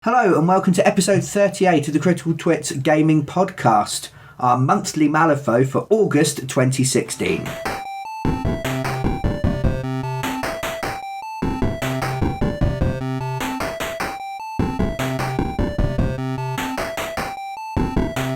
Hello and welcome to episode 38 of the Critical Twits Gaming Podcast, our monthly Malifaux for August 2016.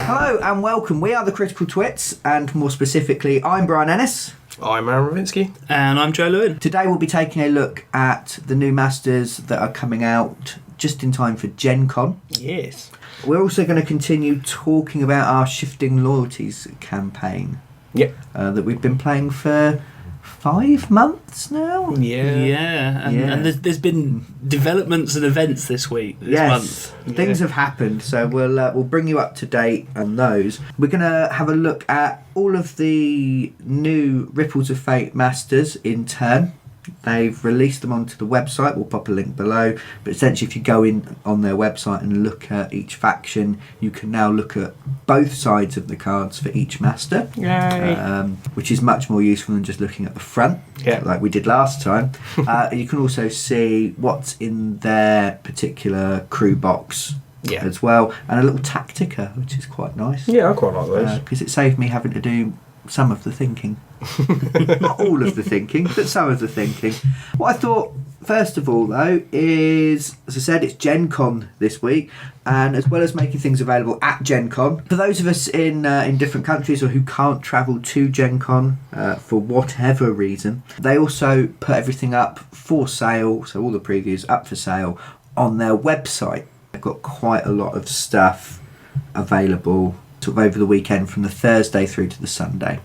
Hello and welcome, we are the Critical Twits, and more specifically, I'm Brian Ennis. I'm Aaron Ravinsky. And I'm Joe Lewin. Today we'll be taking a look at the new masters that are coming out just in time for Gen Con. Yes. We're also going to continue talking about our Shifting Loyalties campaign. Yep. That we've been playing for 5 months now. And there's been developments and events this month. Things have happened, so we'll bring you up to date on those. We're going to have a look at all of the new Ripples of Fate masters in turn. They've released them onto the website. We'll pop a link below. But essentially, if you go in on their website and look at each faction, you can now look at both sides of the cards for each master. Which is much more useful than just looking at the front, like we did last time. You can also see what's in their particular crew box as well. And a little Tactica, which is quite nice. Yeah, I quite like those. Because it saved me having to do some of the thinking. Not all of the thinking, but some of the thinking. What I thought, first of all, though, is, as I said, it's Gen Con this week, and as well as making things available at Gen Con, for those of us in different countries or who can't travel to Gen Con for whatever reason, they also put everything up for sale, so all the previews up for sale on their website. They've got quite a lot of stuff available sort of over the weekend from the Thursday through to the Sunday.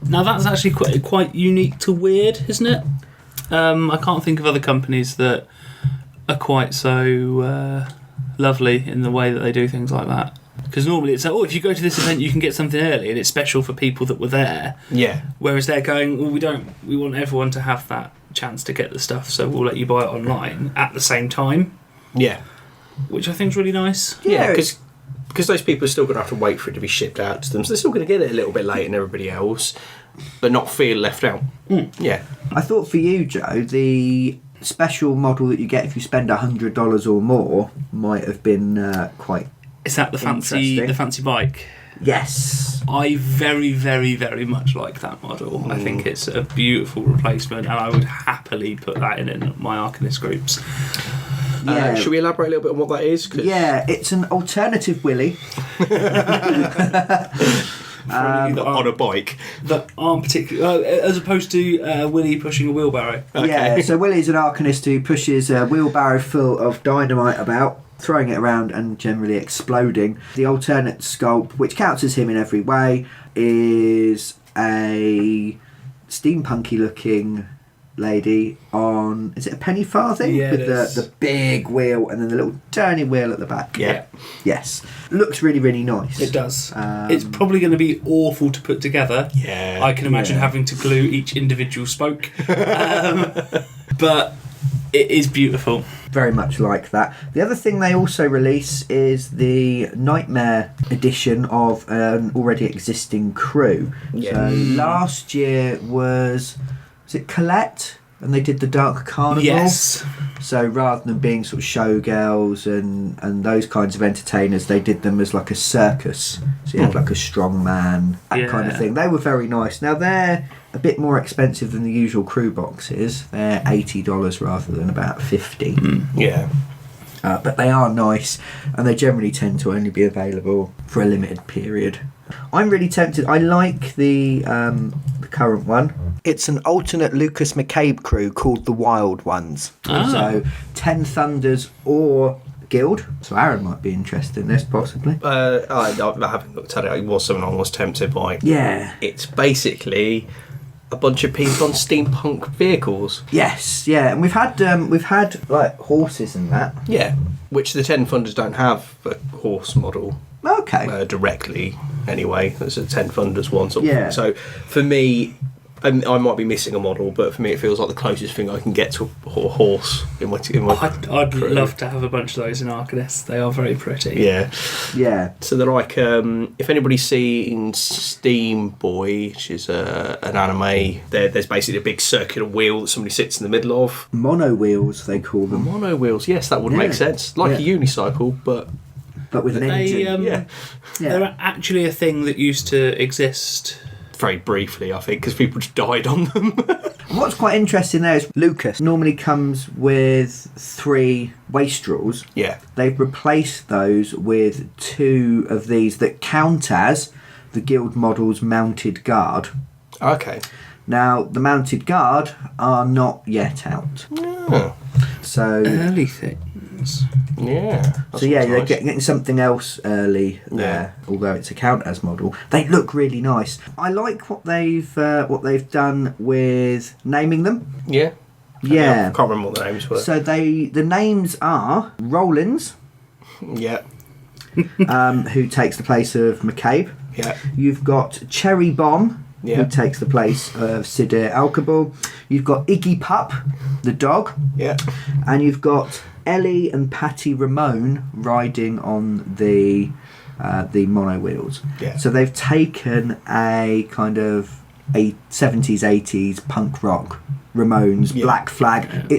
Now that's actually quite unique to Weird, isn't it? I can't think of other companies that are quite so lovely in the way that they do things like that. Because normally it's like, if you go to this event you can get something early and it's special for people that were there. Yeah. Whereas they're going, we want everyone to have that chance to get the stuff, so we'll let you buy it online at the same time. Yeah. Which I think is really nice. Yeah, because those people are still going to have to wait for it to be shipped out to them, so they're still going to get it a little bit later than everybody else, but not feel left out. Yeah. I thought for you, Joe, the special model that you get if you spend $100 or more might have been quite. Is that the fancy bike? Yes. I very, very, very much like that model. I think it's a beautiful replacement, and I would happily put that in my Arcanist groups. Should we elaborate a little bit on what that is? Yeah, it's an alternative Willy. On a bike. That aren't particularly... as opposed to Willy pushing a wheelbarrow. Okay. Yeah, so Willy's an Arcanist who pushes a wheelbarrow full of dynamite about, throwing it around and generally exploding. The alternate sculpt, which counts as him in every way, is a steampunky looking lady on, is it a penny farthing? Yeah, with the big wheel and then the little tiny wheel at the back. Yeah. Yes. Looks really, really nice. It does. It's probably going to be awful to put together. Yeah. I can imagine having to glue each individual spoke. But it is beautiful. Very much like that. The other thing they also release is the Nightmare edition of an already existing crew. Yeah. So last year was it Colette? And they did the Dark Carnival. Yes. So rather than being sort of showgirls and those kinds of entertainers, they did them as like a circus. So you had like a strong man, that kind of thing. They were very nice. Now they're a bit more expensive than the usual crew boxes. They're $80 rather than about $50. Yeah. But they are nice, and they generally tend to only be available for a limited period. I'm really tempted. I like the current one. It's an alternate Lucas McCabe crew called the Wild Ones. So Ten Thunders or Guild. So Aaron might be interested in this, possibly. I haven't looked at it. It was something I was tempted by. Yeah. It's basically a bunch of people on steampunk vehicles. Yes, yeah, and we've had like horses and that. Yeah, which the Ten Thunders don't have a horse model. Okay. Directly, anyway. There's a Ten Thunders one. Yeah. So for me, And I might be missing a model, but for me it feels like the closest thing I can get to a horse in my I'd crew. love to have a bunch of those in Arcanists. They are very pretty. Yeah. Yeah. So they're like, if anybody's seen Steam Boy, which is an anime, there's basically a big circular wheel that somebody sits in the middle of. Mono wheels, they call them. Mono wheels, yes, that would make sense. Like a unicycle, but with an engine. They're actually a thing that used to exist. Very briefly, I think, because people just died on them. What's quite interesting there is Lucas normally comes with 3 wastrels. Yeah. They've replaced those with 2 of these that count as the guild model's mounted guard. Okay. Now, the mounted guard are not yet out. Oh. So Early things. Yeah. So yeah, they're getting something else early there, although it's a count as model. They look really nice. I like what they've done with naming them. Yeah. Yeah. I can't remember what the names were. So the names are Rollins, Yeah. who takes the place of McCabe. Yeah. You've got Cherry Bomb, who takes the place of Sidir Alkabul. You've got Iggy Pup, the dog. Yeah. And you've got Ellie and Patty Ramone riding on the mono wheels. Yeah. So they've taken a kind of a 70s, 80s punk rock. Ramones, Black Flag. Yeah.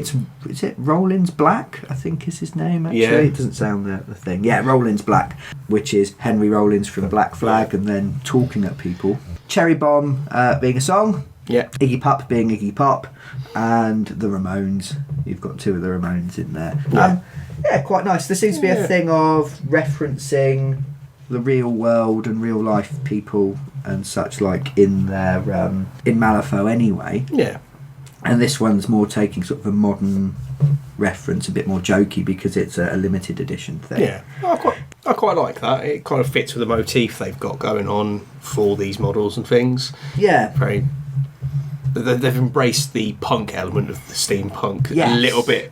Is it Rollins Black? I think is his name actually. Yeah. It doesn't sound the thing. Yeah, Rollins Black, which is Henry Rollins from Black Flag, and then talking at people. Cherry Bomb being a song. Yeah. Iggy Pop being Iggy Pop, and the Ramones. You've got 2 of the Ramones in there. Yeah. Quite nice. There seems to be a thing of referencing the real world and real life people and such like in their in Malifaux anyway. Yeah. And this one's more taking sort of a modern reference, a bit more jokey because it's a limited edition thing. Yeah. I quite like that. It kind of fits with the motif they've got going on for these models and things. Yeah. Very. They've embraced the punk element of the steampunk a little bit.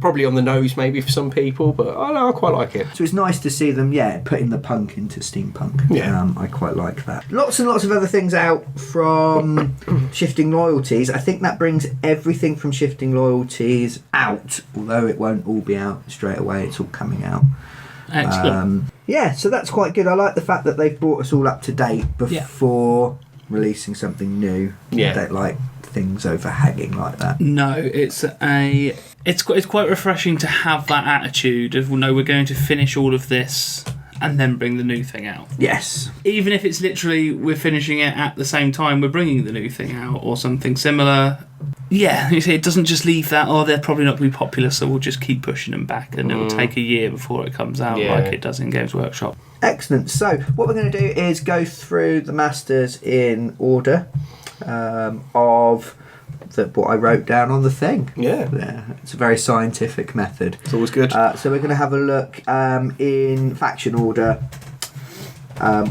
Probably on the nose maybe for some people, but I don't know, I quite like it. So it's nice to see them, putting the punk into steampunk. Yeah. I quite like that. Lots and lots of other things out from Shifting Loyalties. I think that brings everything from Shifting Loyalties out, although it won't all be out straight away. It's all coming out. Excellent. So that's quite good. I like the fact that they've brought us all up to date before releasing something new. Yeah. I don't like things overhanging like that. No, it's quite refreshing to have that attitude of, well, no, we're going to finish all of this and then bring the new thing out. Yes. Even if it's literally we're finishing it at the same time we're bringing the new thing out or something similar. Yeah, it doesn't just leave that, they're probably not going to be popular, so we'll just keep pushing them back and it'll take a year before it comes out like it does in Games Workshop. Excellent. So what we're going to do is go through the masters in order of what I wrote down on the thing. Yeah. It's a very scientific method. It's always good. So we're going to have a look in faction order.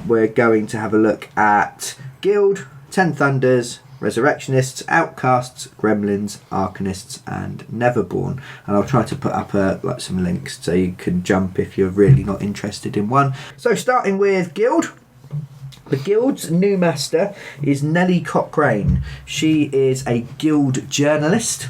We're going to have a look at Guild, Ten Thunders, Resurrectionists, Outcasts, Gremlins, Arcanists, and Neverborn. And I'll try to put up some links so you can jump if you're really not interested in one. So starting with Guild. The Guild's new master is Nellie Cochrane. She is a Guild journalist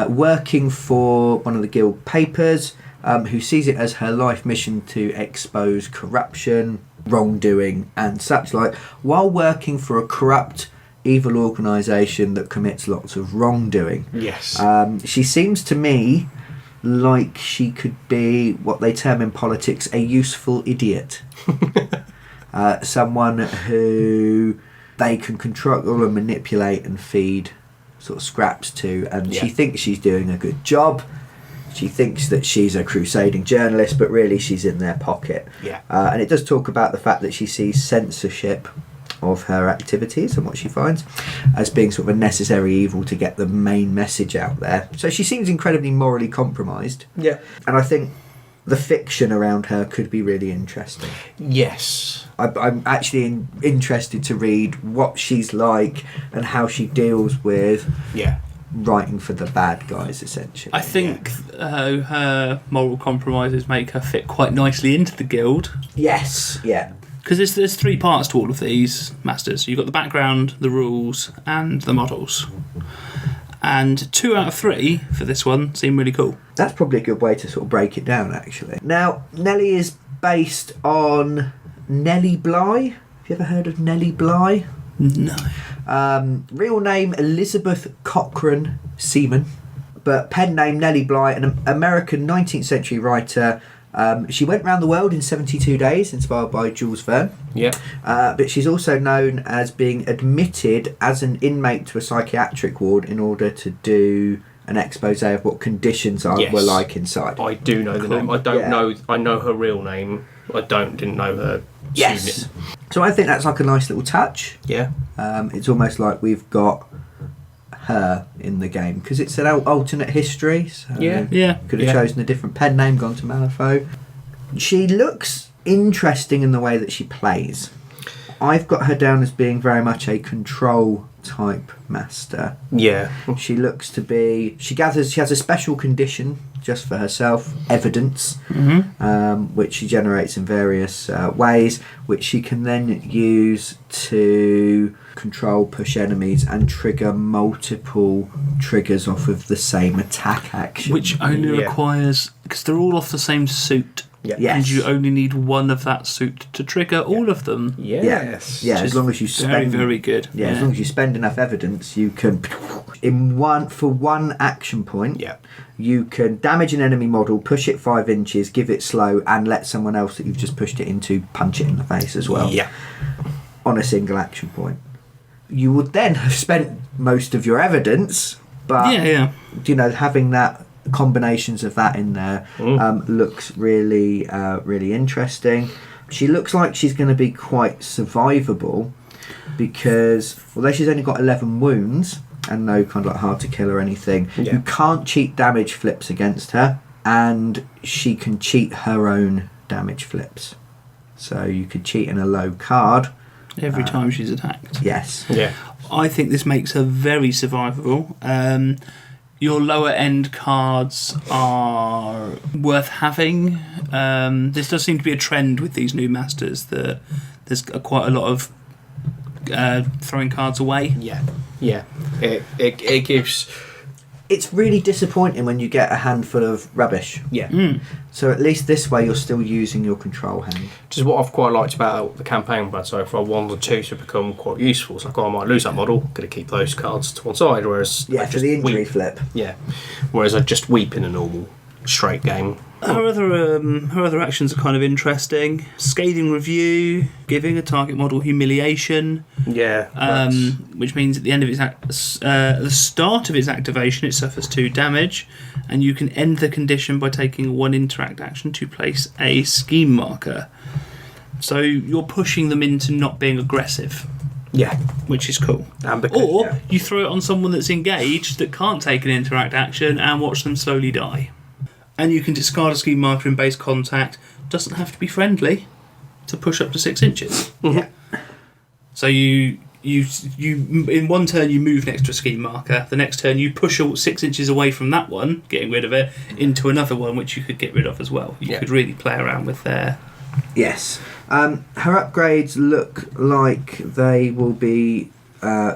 working for one of the Guild papers, who sees it as her life mission to expose corruption, wrongdoing and such like, while working for a corrupt, evil organisation that commits lots of wrongdoing. Yes. She seems to me like she could be what they term in politics a useful idiot. Someone who they can control and manipulate and feed sort of scraps to, and she thinks she's doing a good job. She thinks that she's a crusading journalist, but really she's in their pocket. Yeah. And it does talk about the fact that she sees censorship of her activities and what she finds as being sort of a necessary evil to get the main message out there. So she seems incredibly morally compromised. Yeah. And I think the fiction around her could be really interesting. Yes. I'm actually interested to read what she's like and how she deals with writing for the bad guys, essentially. I think her moral compromises make her fit quite nicely into the Guild. Yes, yeah. Because there's 3 parts to all of these masters. You've got the background, the rules, and the models. And 2 out of 3 for this one seem really cool. That's probably a good way to sort of break it down, actually. Now, Nellie is based on Nellie Bly. Have you ever heard of Nellie Bly? No. Real name Elizabeth Cochrane Seaman, but pen name Nellie Bly, an American 19th century writer. She went around the world in 72 days, inspired by Jules Verne. Yeah. But she's also known as being admitted as an inmate to a psychiatric ward in order to do an expose of what conditions were like inside. I do know the name. I don't know. I know her real name. I didn't know her. Yes. So I think that's like a nice little touch. Yeah. It's almost like we've got her in the game because it's an alternate history. So could have chosen a different pen name, gone to Malifaux. She looks interesting in the way that she plays. I've got her down as being very much a control type master. Yeah. She looks to be. She has a special condition just for herself, evidence, which she generates in various ways, which she can then use to control, push enemies, and trigger multiple triggers off of the same attack action. Which only requires, because they're all off the same suit. Yeah. Yes. And you only need one of that suit to trigger all of them. Yes. Yeah, as long as you spend very, very good. Yeah, as long as you spend enough evidence, you can for one action point. Yeah. You can damage an enemy model, push it 5 inches, give it slow, and let someone else that you've just pushed it into punch it in the face as well. Yeah. On a single action point. You would then have spent most of your evidence, but having that combinations of that in there looks really really interesting. She looks like she's going to be quite survivable because although she's only got 11 wounds and no kind of like hard to kill or anything, you can't cheat damage flips against her, and she can cheat her own damage flips. So you could cheat in a low card every time she's attacked. Yes. Yeah. I think this makes her very survivable. Your lower end cards are worth having. This does seem to be a trend with these new masters that there's quite a lot of throwing cards away. Yeah. Yeah. It gives. It's really disappointing when you get a handful of rubbish. Yeah. So at least this way you're still using your control hand. Which is what I've quite liked about the campaign plan so far. 1 or 2 to become quite useful. It's like, I might lose that model, going to keep those cards to one side. Whereas for the injury flip. Yeah. Whereas I just weep in a normal straight game. Her other actions are kind of interesting. Scathing review, giving a target model humiliation. Yeah. Which means at the end of the start of its activation, it suffers 2 damage, and you can end the condition by taking 1 interact action to place a scheme marker. So you're pushing them into not being aggressive. Yeah. Which is cool. Or you throw it on someone that's engaged that can't take an interact action and watch them slowly die. And you can discard a scheme marker in base contact. Doesn't have to be friendly to push up to 6 inches. Yeah. So you in one turn you move next to a scheme marker. The next turn you push 6 inches away from that one, getting rid of it, into another one which you could get rid of as well. You could really play around with there. Yes. Her upgrades look like they will be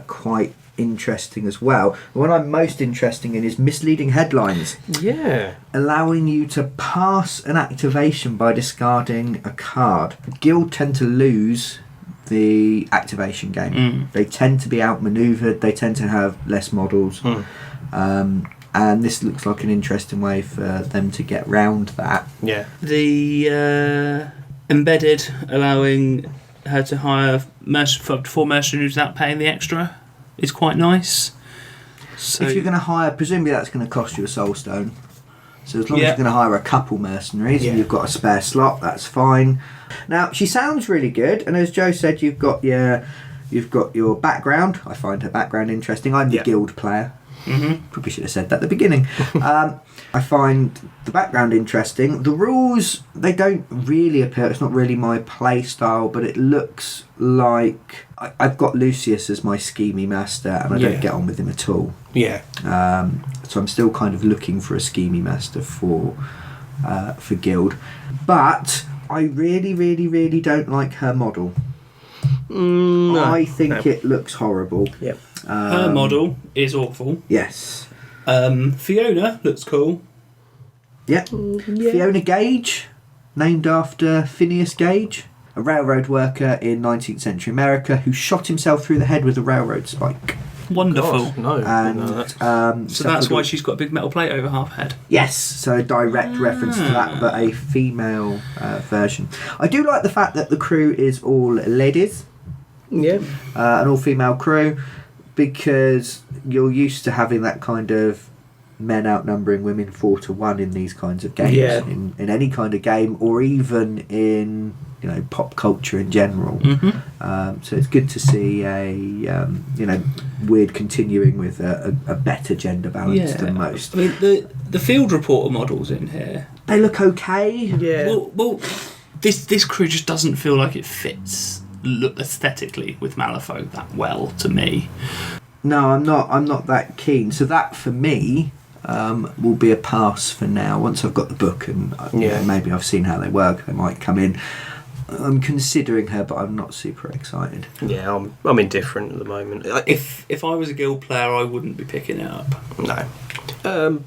quite interesting as well. The one I'm most interested in is misleading headlines. Yeah. Allowing you to pass an activation by discarding a card. Guild tend to lose the activation game. They tend to be outmaneuvered. They tend to have less models. And this looks like an interesting way for them to get round that. Yeah. The embedded, allowing her to hire up to 4 mercenaries without paying the extra, is quite nice. So if you're going to hire, presumably that's going to cost you a soul stone. So as long as you're going to hire a couple mercenaries and you've got a spare slot, that's fine. Now she sounds really good, and as Joe said, you've got your background. I find her background interesting. I'm the guild player. Probably should have said that at the beginning. I find the background interesting. The rules, they don't really appeal. It's not really my play style, but it looks like I've got Lucius as my schemy master, and I don't get on with him at all. Yeah. So I'm still kind of looking for a schemy master for guild. But I really, really, really don't like her model. No, I think it looks horrible. Yep. Her model is awful. Yes. Fiona looks cool. Yep. Fiona Gage, named after Phineas Gage, a railroad worker in 19th century America who shot himself through the head with a railroad spike. Wonderful. God, no, And no, that. So that's why she's got a big metal plate over half her head. Yes, so a direct reference to that, but a female version. I do like the fact that the crew is all ladies, Yeah. an all-female crew, because you're used to having that kind of men outnumbering women 4-1 in these kinds of games, Yeah. in any kind of game, or even in pop culture in general. So it's good to see a Weird continuing with a better gender balance than most. I mean, the field reporter models in here, They look okay. Yeah. Well, this crew just doesn't feel like it fits aesthetically with Malifaux that well to me. No, I'm not that keen. So that for me will be a pass for now. Once I've got the book and maybe I've seen how they work, they might come in. I'm considering her, but I'm not super excited. Yeah, I'm indifferent at the moment. If I was a guild player, I wouldn't be picking it up. No.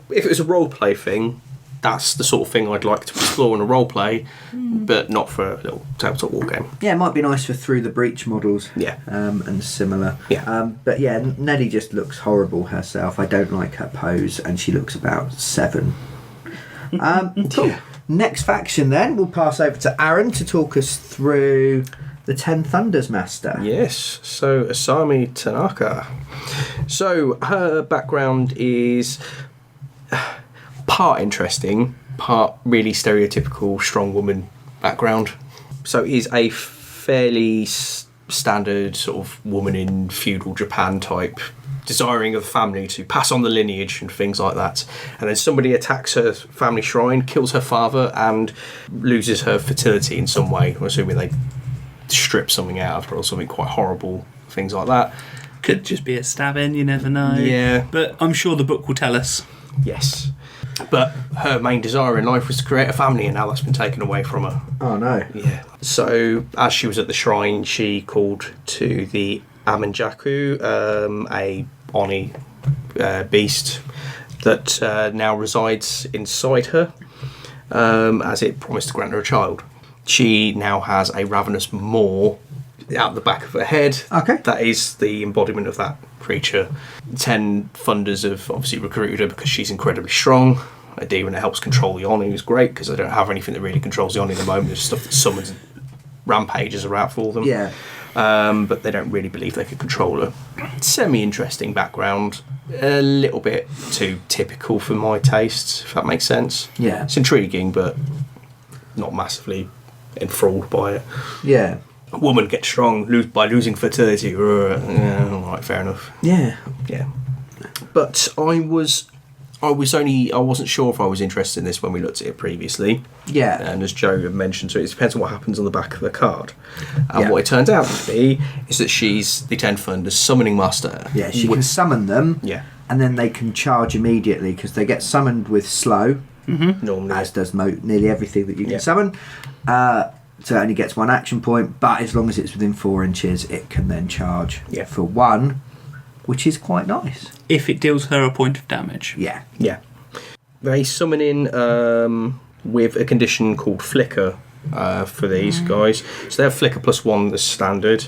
If it was a role play thing, that's the sort of thing I'd like to explore in a role play, but not for a little tabletop war game. Yeah, it might be nice for Through the Breach models. Yeah. And similar. Yeah. But yeah, Nellie just looks horrible herself. I don't like her pose, and she looks about 7. Cool. Yeah. Next faction, then we'll pass over to Aaron to talk us through the Ten Thunders Master. Yes, so Asami Tanaka. So her background is part interesting, part really stereotypical strong woman background. So is a fairly standard sort of woman in feudal Japan type, desiring of the family to pass on the lineage and things like that. And then somebody attacks her family shrine, kills her father, and loses her fertility in some way. I'm assuming they strip something out of her or something quite horrible, things like that. Could just be a stabbing, you never know. Yeah. But I'm sure the book will tell us. Yes. But her main desire in life was to create a family, and now that's been taken away from her. Oh no. Yeah. So as she was at the shrine, she called to the Amanjaku, a Oni beast that now resides inside her, as it promised to grant her a child. She now has a ravenous maw out the back of her head. Okay. That is the embodiment of that creature. Ten Thunders have obviously recruited her because she's incredibly strong. A demon that helps control the Oni is great, because they don't have anything that really controls the Oni at the moment. There's stuff that summons rampages are out for them. Yeah. But they don't really believe they can control her. Semi-interesting background. A little bit too typical for my tastes, if that makes sense. Yeah. It's intriguing, but not massively enthralled by it. Yeah. A woman gets strong by losing fertility. Yeah, all right, fair enough. Yeah. Yeah. But I wasn't sure if I was interested in this when we looked at it previously. Yeah. And as Joe had mentioned, so it depends on what happens on the back of the card. And what it turns out to be is that she's the Ten Thunders summoning master. Yeah, she can summon them. Yeah. And then they can charge immediately because they get summoned with slow, Normally. as does nearly everything that you can Yeah. summon. So it only gets 1 action point, but as long as it's within 4 inches, it can then charge for 1, which is quite nice. If it deals her a point of damage. Yeah. Yeah. They summon in with a condition called Flicker for these guys. So they have Flicker +1 as standard,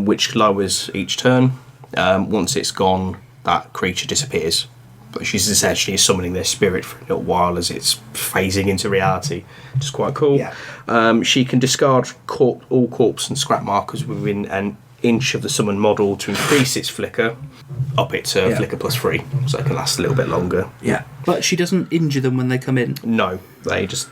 which lowers each turn. Once it's gone, that creature disappears. But she's essentially summoning their spirit for a little while as it's phasing into reality, which is quite cool. Yeah. She can discard all corpse and scrap markers within an inch of the summoned model to increase its flicker, up it to Flicker +3, so it can last a little bit longer. Yeah. But she doesn't injure them when they come in. No, they just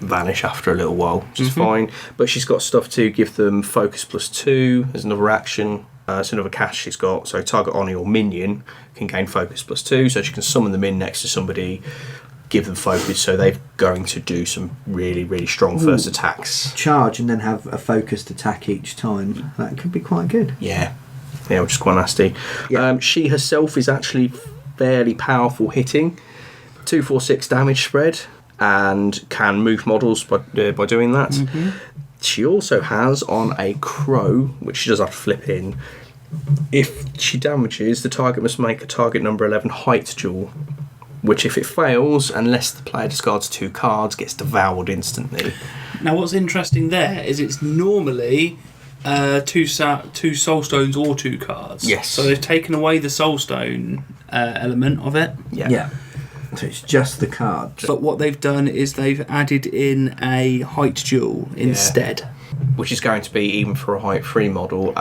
vanish after a little while, which is fine. But she's got stuff to give them focus +2 as another action. It's another cast she's got. So target Oni or minion can gain focus +2, so she can summon them in next to somebody, give them focus, so they're going to do some really, really strong first attacks. Charge and then have a focused attack each time. That could be quite good. Yeah, which is quite nasty. Yeah. She herself is actually fairly powerful hitting. 246 damage spread, and can move models by doing that. Mm-hmm. She also has on a crow, which she does have to flip in. If she damages, the target must make a target number 11 height duel, which if it fails, unless the player discards 2 cards, gets devoured instantly. Now, what's interesting there is it's normally 2 soul stones or 2 cards. Yes. So they've taken away the soul stone element of it. Yeah. So it's just the cards. But what they've done is they've added in a height duel instead. Which is going to be, even for a height 3 model,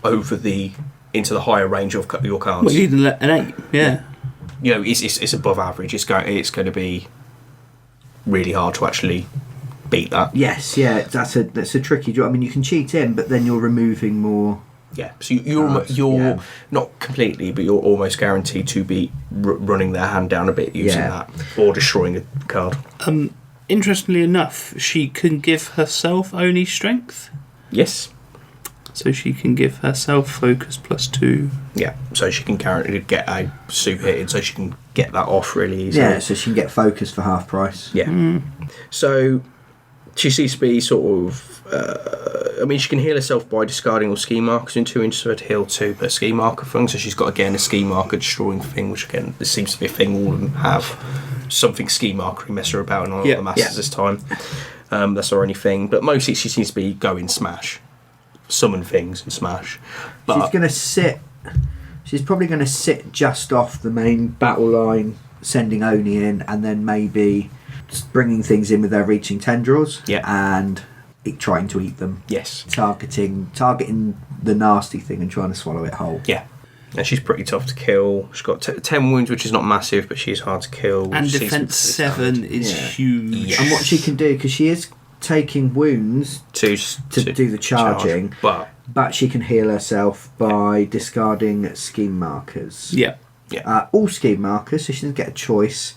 into the higher range of your cards. Well, you need an 8, yeah. You know, it's above average. It's going to be really hard to actually beat that. Yes, yeah, that's a tricky draw. I mean, you can cheat in, but then you're removing more. Yeah, so you're not completely, but you're almost guaranteed to be running their hand down a bit using that, or destroying a card. Interestingly enough, she can give herself only strength. Yes. So she can give herself focus +2. Yeah, so she can currently get a super hit in, so she can get that off really easily. Yeah, so she can get focus for half price. Yeah. So she seems to be sort of... she can heal herself by discarding all ski markers in 2 inches of her to heal 2 per ski marker thing. So she's got, again, a ski marker destroying thing, which, again, this seems to be a thing all of them have. Something ski markery mess her about in all the masters this time. That's her only thing. But mostly she seems to be going smash. Summon things and smash. But she's probably going to sit just off the main battle line, sending Oni in, and then maybe bringing things in with their reaching tendrils and trying to eat them. Yes. Targeting the nasty thing and trying to swallow it whole. Yeah. And she's pretty tough to kill. She's got 10 wounds, which is not massive, but she's hard to kill. And defense 7 is huge. Yes. And what she can do, because she is taking wounds to do the charging, but she can heal herself by discarding scheme markers. Yeah. All scheme markers, so she doesn't get a choice,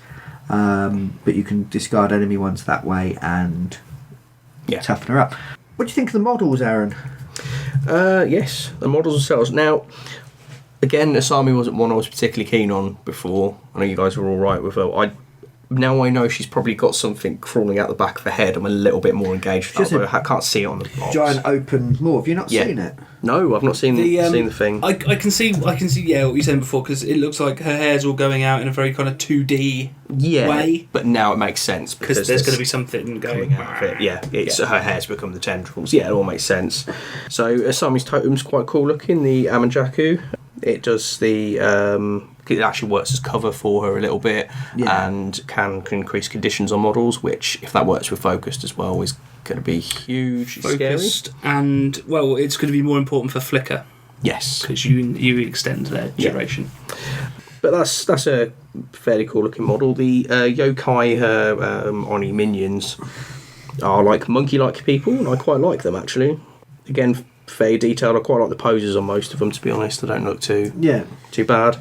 but you can discard enemy ones that way and toughen her up. What do you think of the models, Aaron? Yes, the models themselves. Now, again, Asami wasn't one I was particularly keen on before. I know you guys were all right with her. Now I know she's probably got something crawling out the back of her head. I'm a little bit more engaged with that, but I can't see it on the box. Giant open maw. Have you not seen it? No, I've not seen the thing. I can see what you said before, because it looks like her hair's all going out in a very kind of 2D way. But now it makes sense because there's going to be something going out of it. Yeah, her hair's become the tendrils. Yeah, it all makes sense. So Asami's totem's quite cool looking. The Amanjaku. It does it actually works as cover for her a little bit, and can increase conditions on models, which, if that works with focused as well, is going to be huge. Focused, scary. And it's going to be more important for flicker. Yes, because you extend their duration. But that's a fairly cool looking model. The yokai Oni minions are like monkey-like people, and I quite like them actually. Again, fairly detailed. I quite like the poses on most of them, to be honest. They don't look too bad.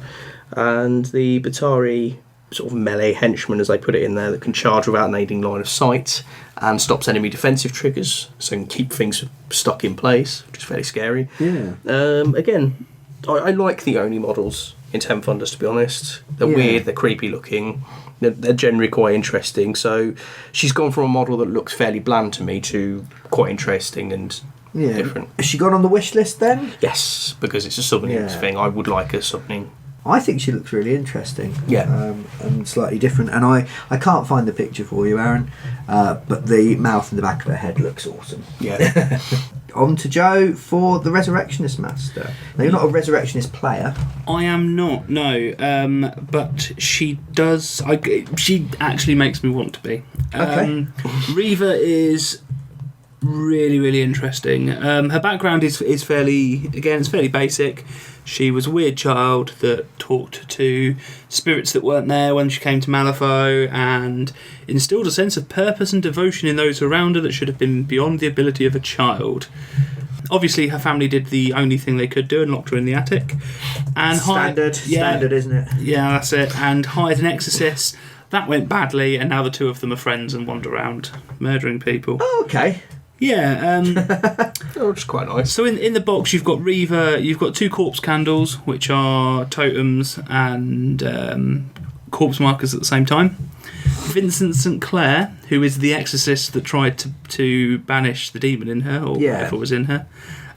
And the Batari sort of melee henchman, as they put it in there, that can charge without needing line of sight and stops enemy defensive triggers, so can keep things stuck in place, which is fairly scary. Yeah. Again, I like the Oni models in Ten Thunders, to be honest. They're weird, they're creepy looking, they're generally quite interesting. So she's gone from a model that looks fairly bland to me to quite interesting and different. Has she gone on the wish list then? Yes, because it's a summoning thing. I would like a summoning. I think she looks really interesting. Yeah. And slightly different. And I can't find the picture for you, Aaron, but the mouth and the back of her head looks awesome. Yeah. On to Joe for the Resurrectionist Master. Now, you're not a Resurrectionist player. I am not, no. But she does... she actually makes me want to be. Okay. Reva is really, really interesting. Her background is fairly... Again, it's fairly basic. She was a weird child that talked to spirits that weren't there when she came to Malifaux, and instilled a sense of purpose and devotion in those around her that should have been beyond the ability of a child. Obviously, her family did the only thing they could do and locked her in the attic. And Standard, isn't it? Yeah, that's it. And hired an exorcist. That went badly, and now the two of them are friends and wander around murdering people. Oh, okay. Yeah. Which is quite nice. So in the box you've got Reva, you've got 2 corpse candles, which are totems and corpse markers at the same time. Vincent St. Clair, who is the exorcist that tried to banish the demon in her, or whatever was in her.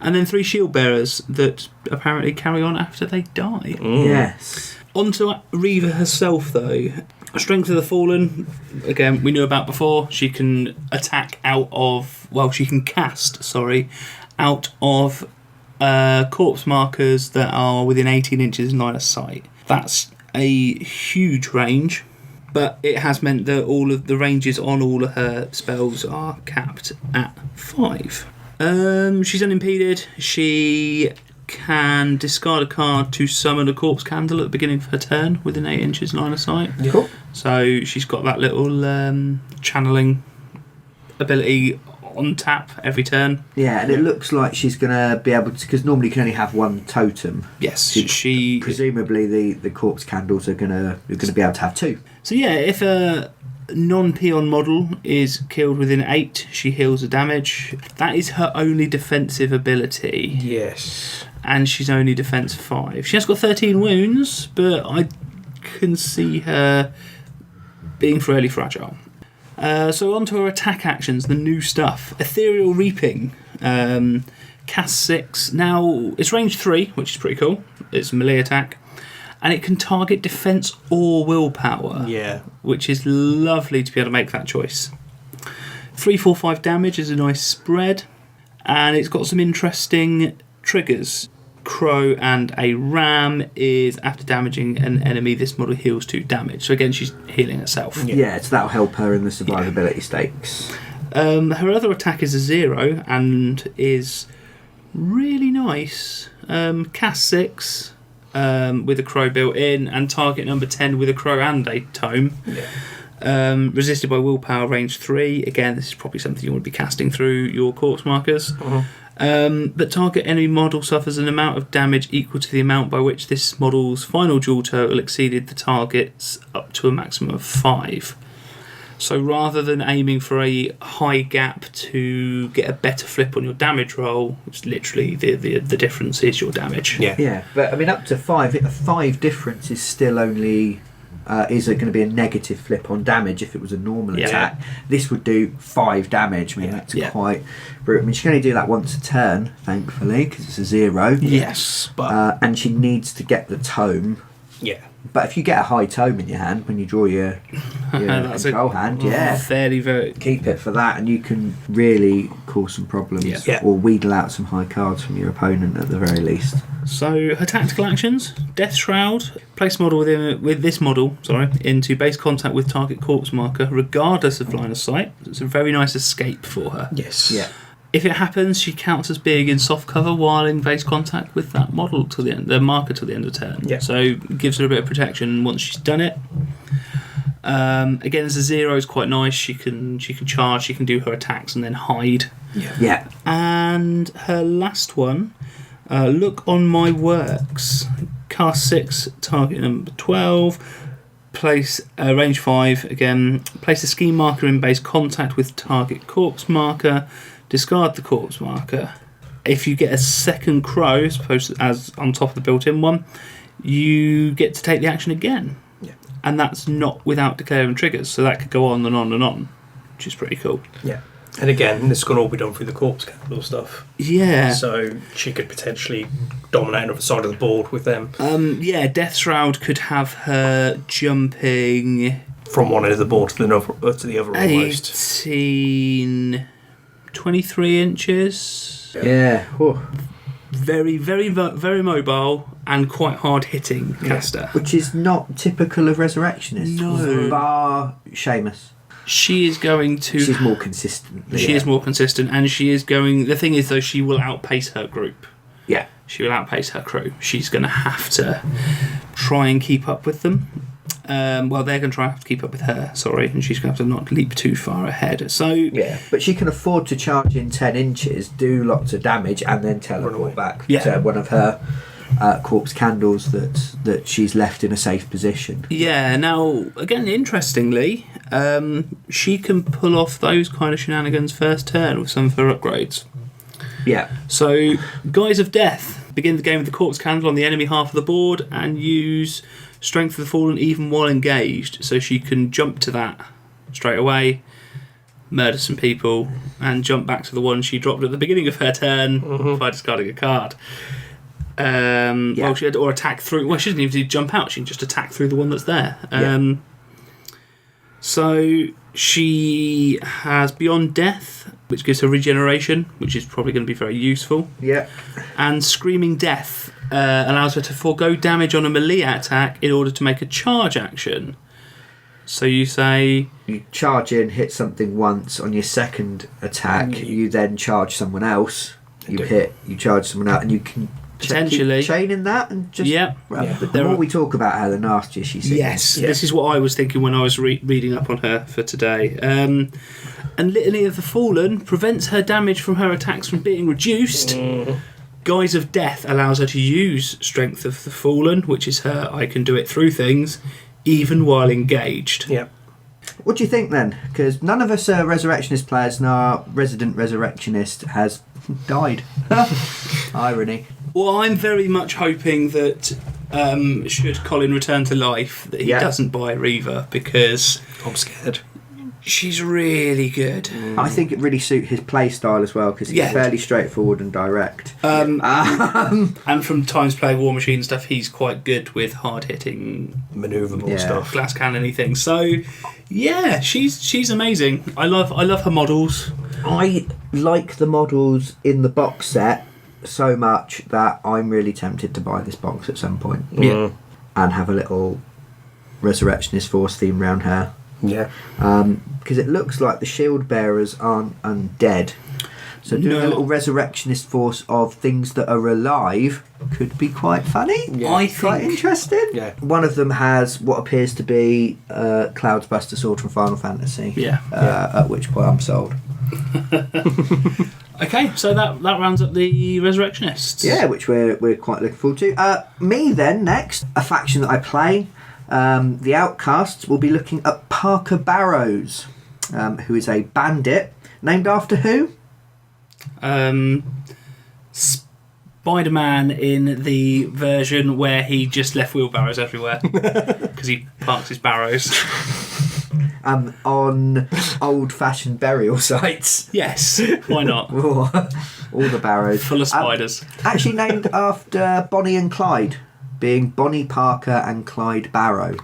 And then 3 shield bearers that apparently carry on after they die. Yes. On to Reva herself, though. Strength of the Fallen, again, we knew about before. She can attack out of... Well, she can cast, out of corpse markers that are within 18 inches line of sight. That's a huge range, but it has meant that all of the ranges on all of her spells are capped at 5. She's unimpeded. She can discard a card to summon a corpse candle at the beginning of her turn within 8 inches line of sight. Cool. So she's got that little channeling ability on tap every turn. Yeah, and it looks like she's going to be able to, because normally you can only have one totem. Yes, she presumably the corpse candles are going to be able to have 2. So yeah, if a non-peon model is killed within 8, she heals the damage. That is her only defensive ability. Yes. And she's only defense 5. She has got 13 wounds, but I can see her being fairly fragile. So on to her attack actions, the new stuff. Ethereal Reaping, cast 6. Now, it's range 3, which is pretty cool. It's a melee attack. And it can target defense or willpower. Yeah. Which is lovely to be able to make that choice. 3, 4, 5 damage is a nice spread. And it's got some interesting triggers. Crow and a ram is after damaging an enemy, this model heals 2 damage. So again, she's healing herself. Yeah, so that'll help her in the survivability stakes. Her other attack is a 0 and is really nice. Cast 6 with a crow built in, and target number 10 with a crow and a tome. Yeah. Resisted by willpower, range 3. Again, this is probably something you want to be casting through your corpse markers. But target enemy model suffers an amount of damage equal to the amount by which this model's final duel total exceeded the target's up to a maximum of 5. So rather than aiming for a high gap to get a better flip on your damage roll, it's literally the difference is your damage. Yeah, but I mean, up to 5, a 5 difference is still only... is it going to be a negative flip on damage if it was a normal attack? This would do 5 damage. I mean, that's quite brutal. I mean, she can only do that once a turn, thankfully, because it's a 0. Yes, but... and she needs to get the tome. Yeah. But if you get a high tome in your hand when you draw your control hand, very keep it for that, and you can really cause some problems or wheedle out some high cards from your opponent at the very least. So her tactical actions: Death Shroud. Place model with this model into base contact with target corpse marker, regardless of line of sight. It's a very nice escape for her. Yes. Yeah. If it happens, she counts as being in soft cover while in base contact with that model to the end, the marker till the end of turn. Yeah. So it gives her a bit of protection once she's done it. Again, as a 0 is quite nice. She can charge, she can do her attacks and then hide. Yeah. And her last one, look on my works. Cast 6, target number 12. Place range 5 again. Place a scheme marker in base contact with target corpse marker. Discard the corpse marker. If you get a second crow, as on top of the built-in one, you get to take the action again. Yeah. And that's not without declaring triggers, so that could go on and on and on, which is pretty cool. Yeah. And again, this can all be done through the corpse candle stuff. Yeah. So she could potentially dominate another side of the board with them. Death Shroud could have her jumping from one end of the board to the other almost. 23 inches. Yeah. Oh. Very, very, very mobile and quite hard hitting caster. Which is not typical of Resurrectionists. No. Bar Seamus. She is going to... She's more consistent. She is more consistent, and she is going... The thing is, though, she will outpace her group. Yeah. She will outpace her crew. She's going to have to try and keep up with them. They're going to have to keep up with her, and she's going to have to not leap too far ahead. So yeah, but she can afford to charge in 10 inches, do lots of damage, and then teleport back to one of her corpse candles that she's left in a safe position. Yeah, now, again, interestingly, she can pull off those kind of shenanigans first turn with some of her upgrades. Yeah. So, Guise of Death. Begin the game with the corpse candle on the enemy half of the board and use Strength of the Fallen even while engaged, so she can jump to that straight away, murder some people, and jump back to the one she dropped at the beginning of her turn by discarding a card. Well, she had or attack through. Well, she doesn't even need to jump out. She can just attack through the one that's there. So she has Beyond Death, which gives her regeneration, which is probably going to be very useful. Yeah. And Screaming Death allows her to forego damage on a melee attack in order to make a charge action. So you say... You charge in, hit something once. On your second attack, you then charge someone else. You charge someone out, and you can potentially keep chaining that and just... The more we talk about her, the nastier she seems. Yes, this is what I was thinking when I was reading up on her for today. And Litany of the Fallen prevents her damage from her attacks from being reduced. Guise of Death allows her to use Strength of the Fallen, which is her I can do it through things, even while engaged. Yeah. What do you think then? Because none of us are Resurrectionist players, and our resident Resurrectionist has died. Irony. Well, I'm very much hoping that should Colin return to life, that he doesn't buy Reva, because I'm scared. She's really good. I think it really suits his play style as well, because he's fairly straightforward and direct. And from times playing War Machine and stuff, he's quite good with hard-hitting, manoeuvrable stuff, glass cannon-y things. So, yeah, she's amazing. I love her models. I like the models in the box set so much that I'm really tempted to buy this box at some point. Yeah. And have a little Resurrectionist Force theme around her. Yeah. Because it looks like the shield bearers aren't undead. So doing a little Resurrectionist Force of things that are alive could be quite funny. Yeah. I think quite interesting. Yeah. One of them has what appears to be Cloud's Buster Sword from Final Fantasy. Yeah. At which point I'm sold. Okay, so that rounds up the Resurrectionists. Yeah, which we're quite looking forward to. Me then, next, a faction that I play, the Outcasts, will be looking at Parker Barrows, who is a bandit, named after who? Spider-Man in the version where he just left wheelbarrows everywhere because he parked his barrows. On old-fashioned burial sites. Yes, why not? All the barrows. Full of spiders. Actually named after Bonnie and Clyde, being Bonnie Parker and Clyde Barrow.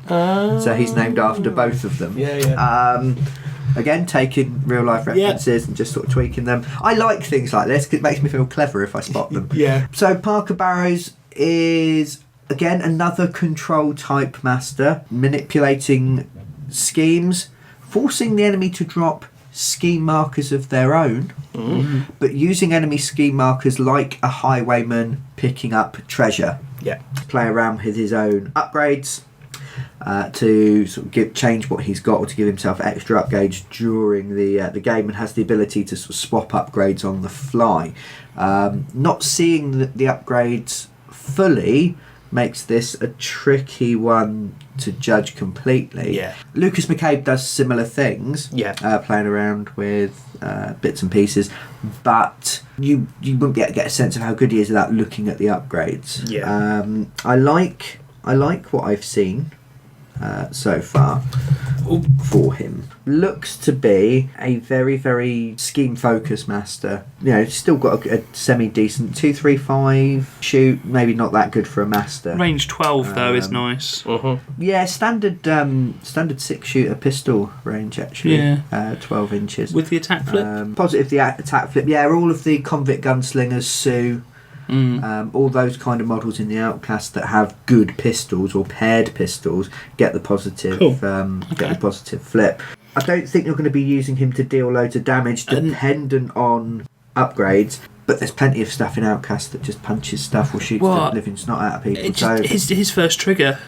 So he's named after both of them. Yeah. Again, taking real-life references and just sort of tweaking them. I like things like this because it makes me feel clever if I spot them. Yeah. So Parker Barrows is, again, another control-type master, manipulating schemes, forcing the enemy to drop scheme markers of their own, but using enemy scheme markers like a highwayman picking up treasure. Yeah. Play around with his own upgrades to sort of change what he's got, or to give himself extra upgrades during the game, and has the ability to sort of swap upgrades on the fly. Not seeing the upgrades fully makes this a tricky one to judge completely. Yeah. Lucas McCabe does similar things, playing around with bits and pieces, but you wouldn't be able to get a sense of how good he is without looking at the upgrades. Yeah. I like what I've seen so far for him. Looks to be a very, very scheme-focused master. You know, still got a semi-decent 235 shoot. Maybe not that good for a master. Range 12 though is nice. Yeah, standard 6-shooter pistol range actually. Yeah. 12 inches. With the attack flip? Positive the attack flip. Yeah, all of the convict gunslingers, Sue. All those kind of models in the Outcast that have good pistols or paired pistols get the positive get the positive flip. I don't think you're going to be using him to deal loads of damage dependent on upgrades, but there's plenty of stuff in Outcast that just punches stuff or shoots the living snot out of people. So his first trigger.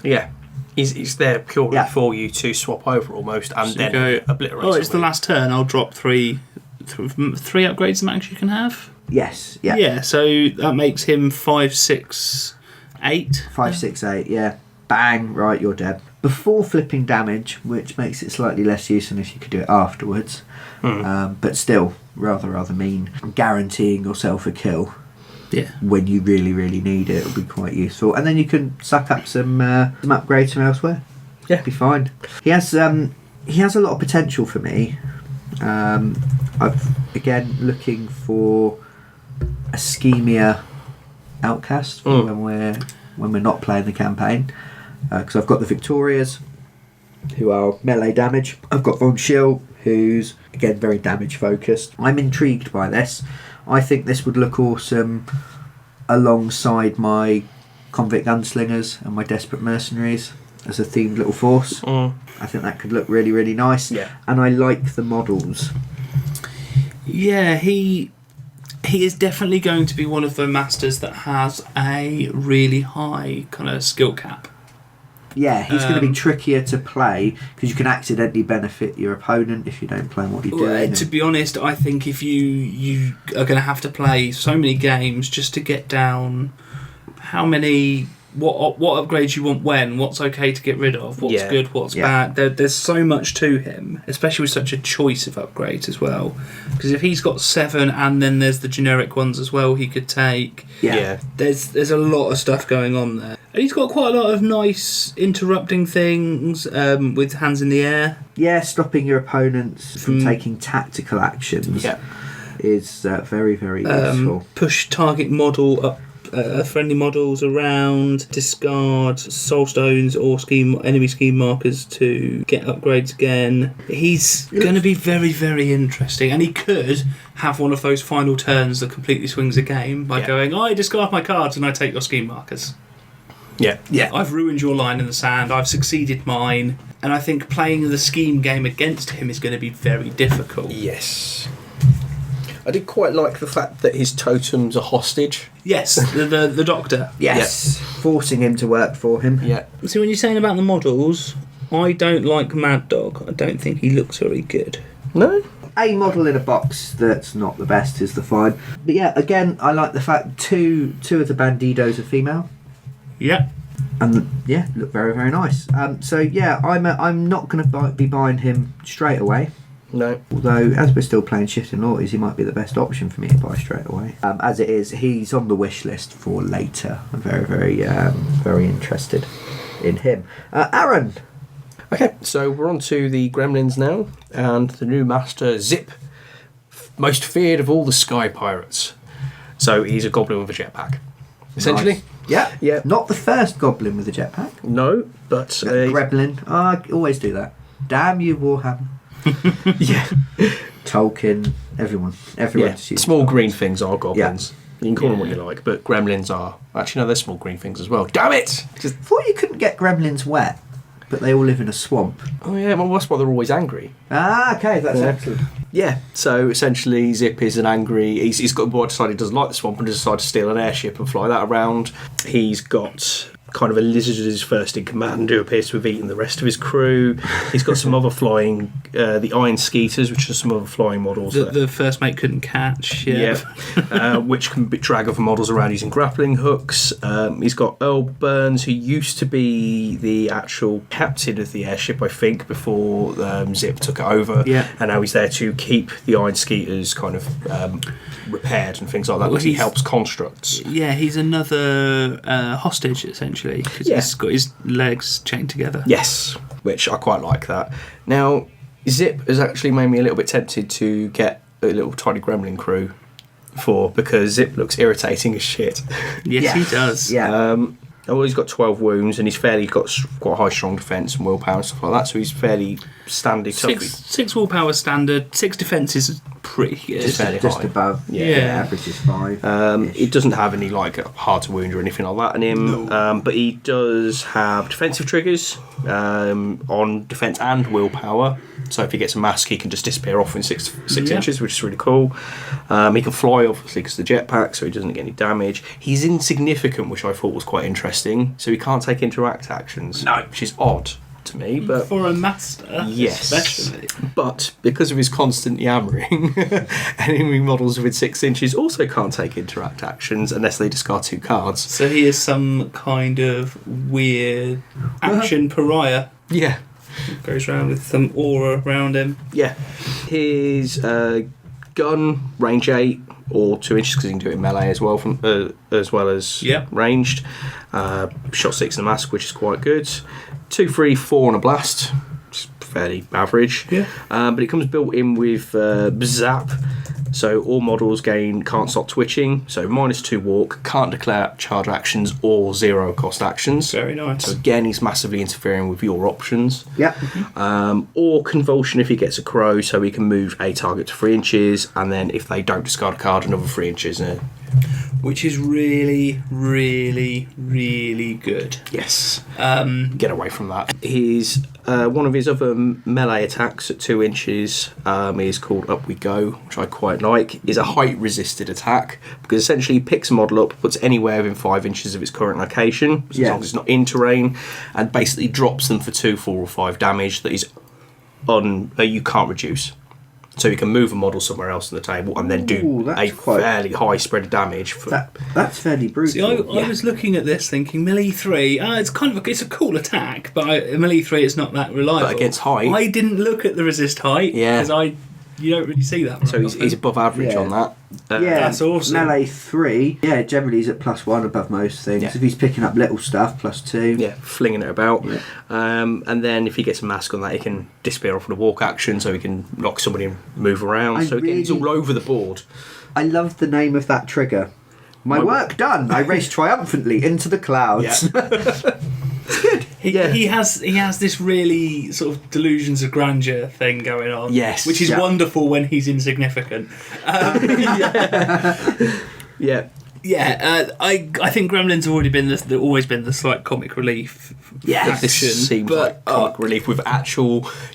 Yeah. He's there purely for you to swap over almost, and so then obliterate. Oh, it's the last turn. I'll drop three upgrades the max you can have. Yes. Yeah. Yeah. So that makes him 5, 6, 8. 5, 6, 8. Yeah. Bang. Right, you're dead. Before flipping damage, which makes it slightly less useful if you could do it afterwards. But still, rather mean. Guaranteeing yourself a kill. Yeah. When you really, really need it, it'll be quite useful. And then you can suck up some upgrades from elsewhere. Yeah. Be fine. He has he has a lot of potential for me. I've again looking for a schemier outcast for when we're not playing the campaign, because I've got the Victorias, who are melee damage. I've got Von Schill, who's again very damage focused. I'm intrigued by this. I think this would look awesome alongside my Convict Gunslingers and my Desperate Mercenaries as a themed little force. I think that could look really, really nice. Yeah. And I like the models. Yeah, he is definitely going to be one of the masters that has a really high kind of skill cap. Yeah, he's going to be trickier to play because you can accidentally benefit your opponent if you don't play what you're doing. To be honest, I think if you are going to have to play so many games just to get down how many, what upgrades you want when, what's okay to get rid of, what's good, what's bad. There's so much to him, especially with such a choice of upgrades as well. Because if he's got 7 and then there's the generic ones as well he could take, there's a lot of stuff going on there. And he's got quite a lot of nice interrupting things with hands in the air. Yeah, stopping your opponents from taking tactical actions is very, very useful. Push target model up. Friendly models around, discard soul stones or enemy scheme markers to get upgrades again. He's going to be very, very interesting, and he could have one of those final turns that completely swings a game by going, I discard my cards and I take your scheme markers. Yeah. I've ruined your line in the sand, I've succeeded mine, and I think playing the scheme game against him is going to be very difficult. Yes. I did quite like the fact that his totem's a hostage. Yes, the doctor. Yes, forcing him to work for him. Yeah. See, when you're saying about the models, I don't like Mad Dog. I don't think he looks very good. No? A model in a box that's not the best is the fine. But yeah, again, I like the fact two of the Bandidos are female. Yeah. And yeah, look very, very nice. So yeah, I'm not going to be buying him straight away. No. Although, as we're still playing Shifting Loyalties, he might be the best option for me to buy straight away. As it is, he's on the wish list for later. I'm very, very, very interested in him. Aaron! Okay, so we're on to the Gremlins now, and the new master, Zipp, most feared of all the Sky Pirates. So he's a goblin with a jetpack, essentially. Nice. Yeah. Not the first goblin with a jetpack. No, but... Gremlin. I always do that. Damn you, Warhammer. Yeah. Tolkien, everyone just uses small green things are goblins. Yeah. You can call them what you like, but gremlins are... Actually, no, they're small green things as well. Damn it! I thought you couldn't get gremlins wet, but they all live in a swamp. Oh yeah, well that's why they're always angry. Ah, okay, that's excellent. Yeah, so essentially Zipp is an angry... He's got a boy decided he doesn't like the swamp and decided to steal an airship and fly that around. He's got... kind of a lizard as his first in command who appears to have eaten the rest of his crew. He's got some other flying, the Iron Skeeters, which are some other flying models. The first mate couldn't catch. Which can drag other models around using grappling hooks. He's got Earl Burns, who used to be the actual captain of the airship, I think, before Zipp took it over. Yeah. And now he's there to keep the Iron Skeeters kind of repaired and things like that, because he helps constructs. Yeah, he's another hostage, essentially. Because he's got his legs chained together. Yes, which I quite like that. Now, Zipp has actually made me a little bit tempted to get a little tiny gremlin crew because Zipp looks irritating as shit. Yes, he does. Yeah. Well, he's got 12 wounds and he's got quite high strong defence and willpower and stuff like that, so he's fairly standard. Six willpower standard, 6 defence is pretty good. Just above. Yeah. Average is 5. He doesn't have any hard to wound or anything like that in him, but he does have defensive triggers on defence and willpower. So if he gets a mask, he can just disappear off in 6 inches, which is really cool. He can fly, obviously, because of the jetpack, so he doesn't get any damage. He's insignificant, which I thought was quite interesting. So he can't take interact actions, which is odd to me. But for a master, yes, especially. But because of his constant yammering, enemy models within 6 inches also can't take interact actions unless they discard 2 cards. So he is some kind of weird action pariah. Yeah. Goes around with some aura around him. Yeah. His gun, range 8 or 2 inches, because he can do it in melee as well, as well as ranged. Shot 6 in a mask, which is quite good. 2, 3, 4 on a blast. fairly average. Yeah. But it comes built in with Zap. So all models gain can't stop twitching, so -2 walk, can't declare charge actions or 0 cost actions. Very nice. So again, he's massively interfering with your options. Yeah. Or convulsion if he gets a crow, so he can move a target to 3 inches, and then if they don't discard a card, another 3 inches. Which is really, really, really good. Yes. Get away from that. One of his other melee attacks at 2 inches is called Up We Go, which I quite like. Is a height resisted attack because essentially he picks a model up, puts anywhere within 5 inches of its current location, as long as it's not in terrain, and basically drops them for 2, 4, or 5 damage that is you can't reduce. So you can move a model somewhere else on the table and then do fairly high spread of damage. That's fairly brutal. See, I was looking at this thinking melee 3. It's a cool attack, but melee 3 is not that reliable. But against height, I didn't look at the resist height because you don't really see that. So he's above average on that. That's awesome. Melee 3, generally he's at +1 above most things. If he's picking up little stuff, +2. Yeah, flinging it about. Yeah. And then if he gets a mask on that, he can disappear off with a walk action, so he can knock somebody and move around. Again, he's all over the board. I love the name of that trigger. My work done. I race triumphantly into the clouds. Yeah. He has this really sort of delusions of grandeur thing going on. Yes. Which is wonderful when he's insignificant. Yeah. Yeah, I think Gremlins have always been the slight comic relief. Yeah, this seems like comic relief with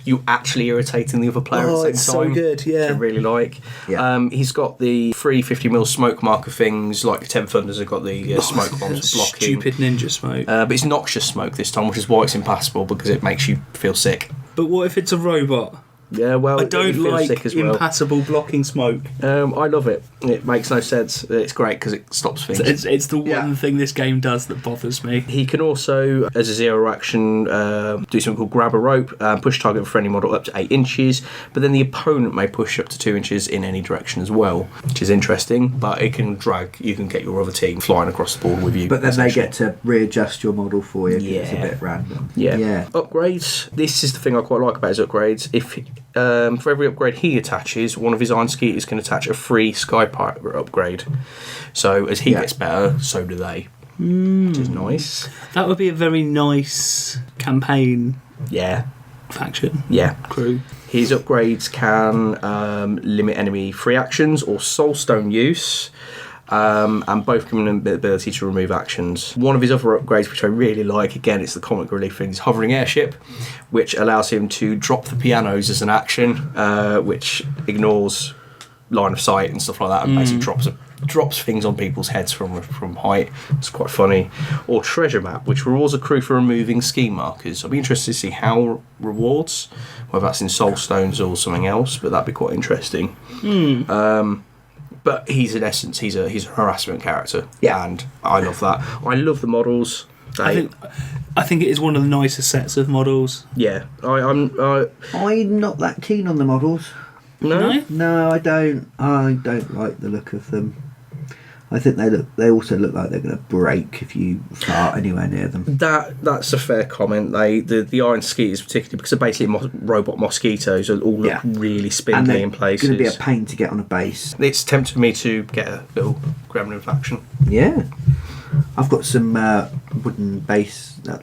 you actually irritating the other player at the same time. So good, yeah. Which I really like. Yeah. He's got the 350mm smoke marker things, like the Ten Thunders have got the smoke bombs for blocking. Stupid ninja smoke. But it's noxious smoke this time, which is why it's impassable, because it makes you feel sick. But what if it's a robot? Yeah, well, I don't like impassable blocking smoke. I love it. It makes no sense. It's great because it stops things. It's the one thing this game does that bothers me. He can also, as a 0 action, do something called grab a rope, push target for any model up to 8 inches, but then the opponent may push up to 2 inches in any direction as well, which is interesting, but it can drag, you can get your other team flying across the board with you. But then they get to readjust your model for you. Yeah. It's a bit random. Yeah. Upgrades. This is the thing I quite like about his upgrades. If for every upgrade he attaches, one of his Iron Skeeters can attach a free Sky Pirate upgrade. So as he gets better, so do they. Which is nice. That would be a very nice campaign faction. Yeah. Crew. His upgrades can limit enemy free actions or soulstone use. And both give him the ability to remove actions. One of his other upgrades, which I really like, again, it's the comic relief thing, is Hovering Airship, which allows him to drop the pianos as an action, which ignores line of sight and stuff like that, and basically drops things on people's heads from height. It's quite funny. Or Treasure Map, which rewards a crew for removing ski markers. I'll be interested to see how rewards, whether that's in Soulstones or something else, but that'd be quite interesting. But he's in essence, he's a harassment character, and I love that. I love the models. I think it is one of the nicest sets of models. Yeah, I'm not that keen on the models. No, I don't. I don't like the look of them. I think they also look like they're going to break if you fart anywhere near them. That's a fair comment. The Iron Skeeters, particularly because they're basically robot mosquitoes, all look really spindly in places. It's going to be a pain to get on a base. It's tempted me to get a little Gremlin faction. Yeah, I've got some wooden bases that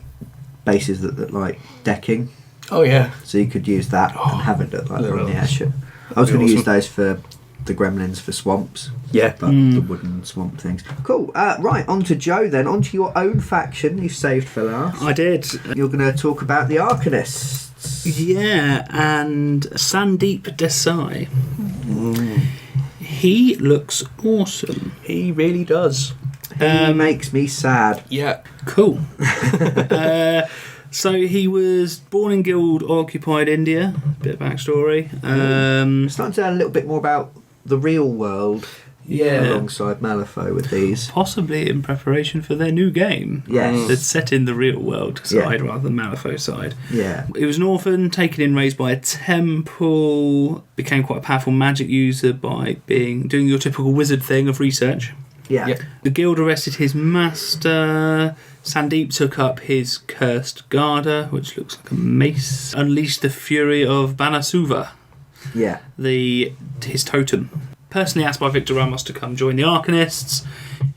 look like decking. Oh yeah, so you could use that and have it look like they're on the airship. I was going to use those for the Gremlins for swamps. Yeah. But the wooden swamp things. Cool. Right, on to Joe then. On to your own faction you saved for last. I did. You're going to talk about the Arcanists. Yeah, and Sandeep Desai. He looks awesome. He really does. He makes me sad. Yeah. Cool. So he was born in Guild-occupied India. Bit of backstory. Starting to learn a little bit more about the real world. Alongside Malifaux with these. Possibly in preparation for their new game. Yes. That's set in the real world side rather than Malifaux side. Yeah. He was an orphan, taken in, raised by a temple, became quite a powerful magic user by doing your typical wizard thing of research. Yeah. Yep. The guild arrested his master. Sandeep took up his cursed Garda, which looks like a mace. Unleashed the fury of Banasuva, Yeah. his totem. Personally asked by Victor Ramos to come join the Arcanists.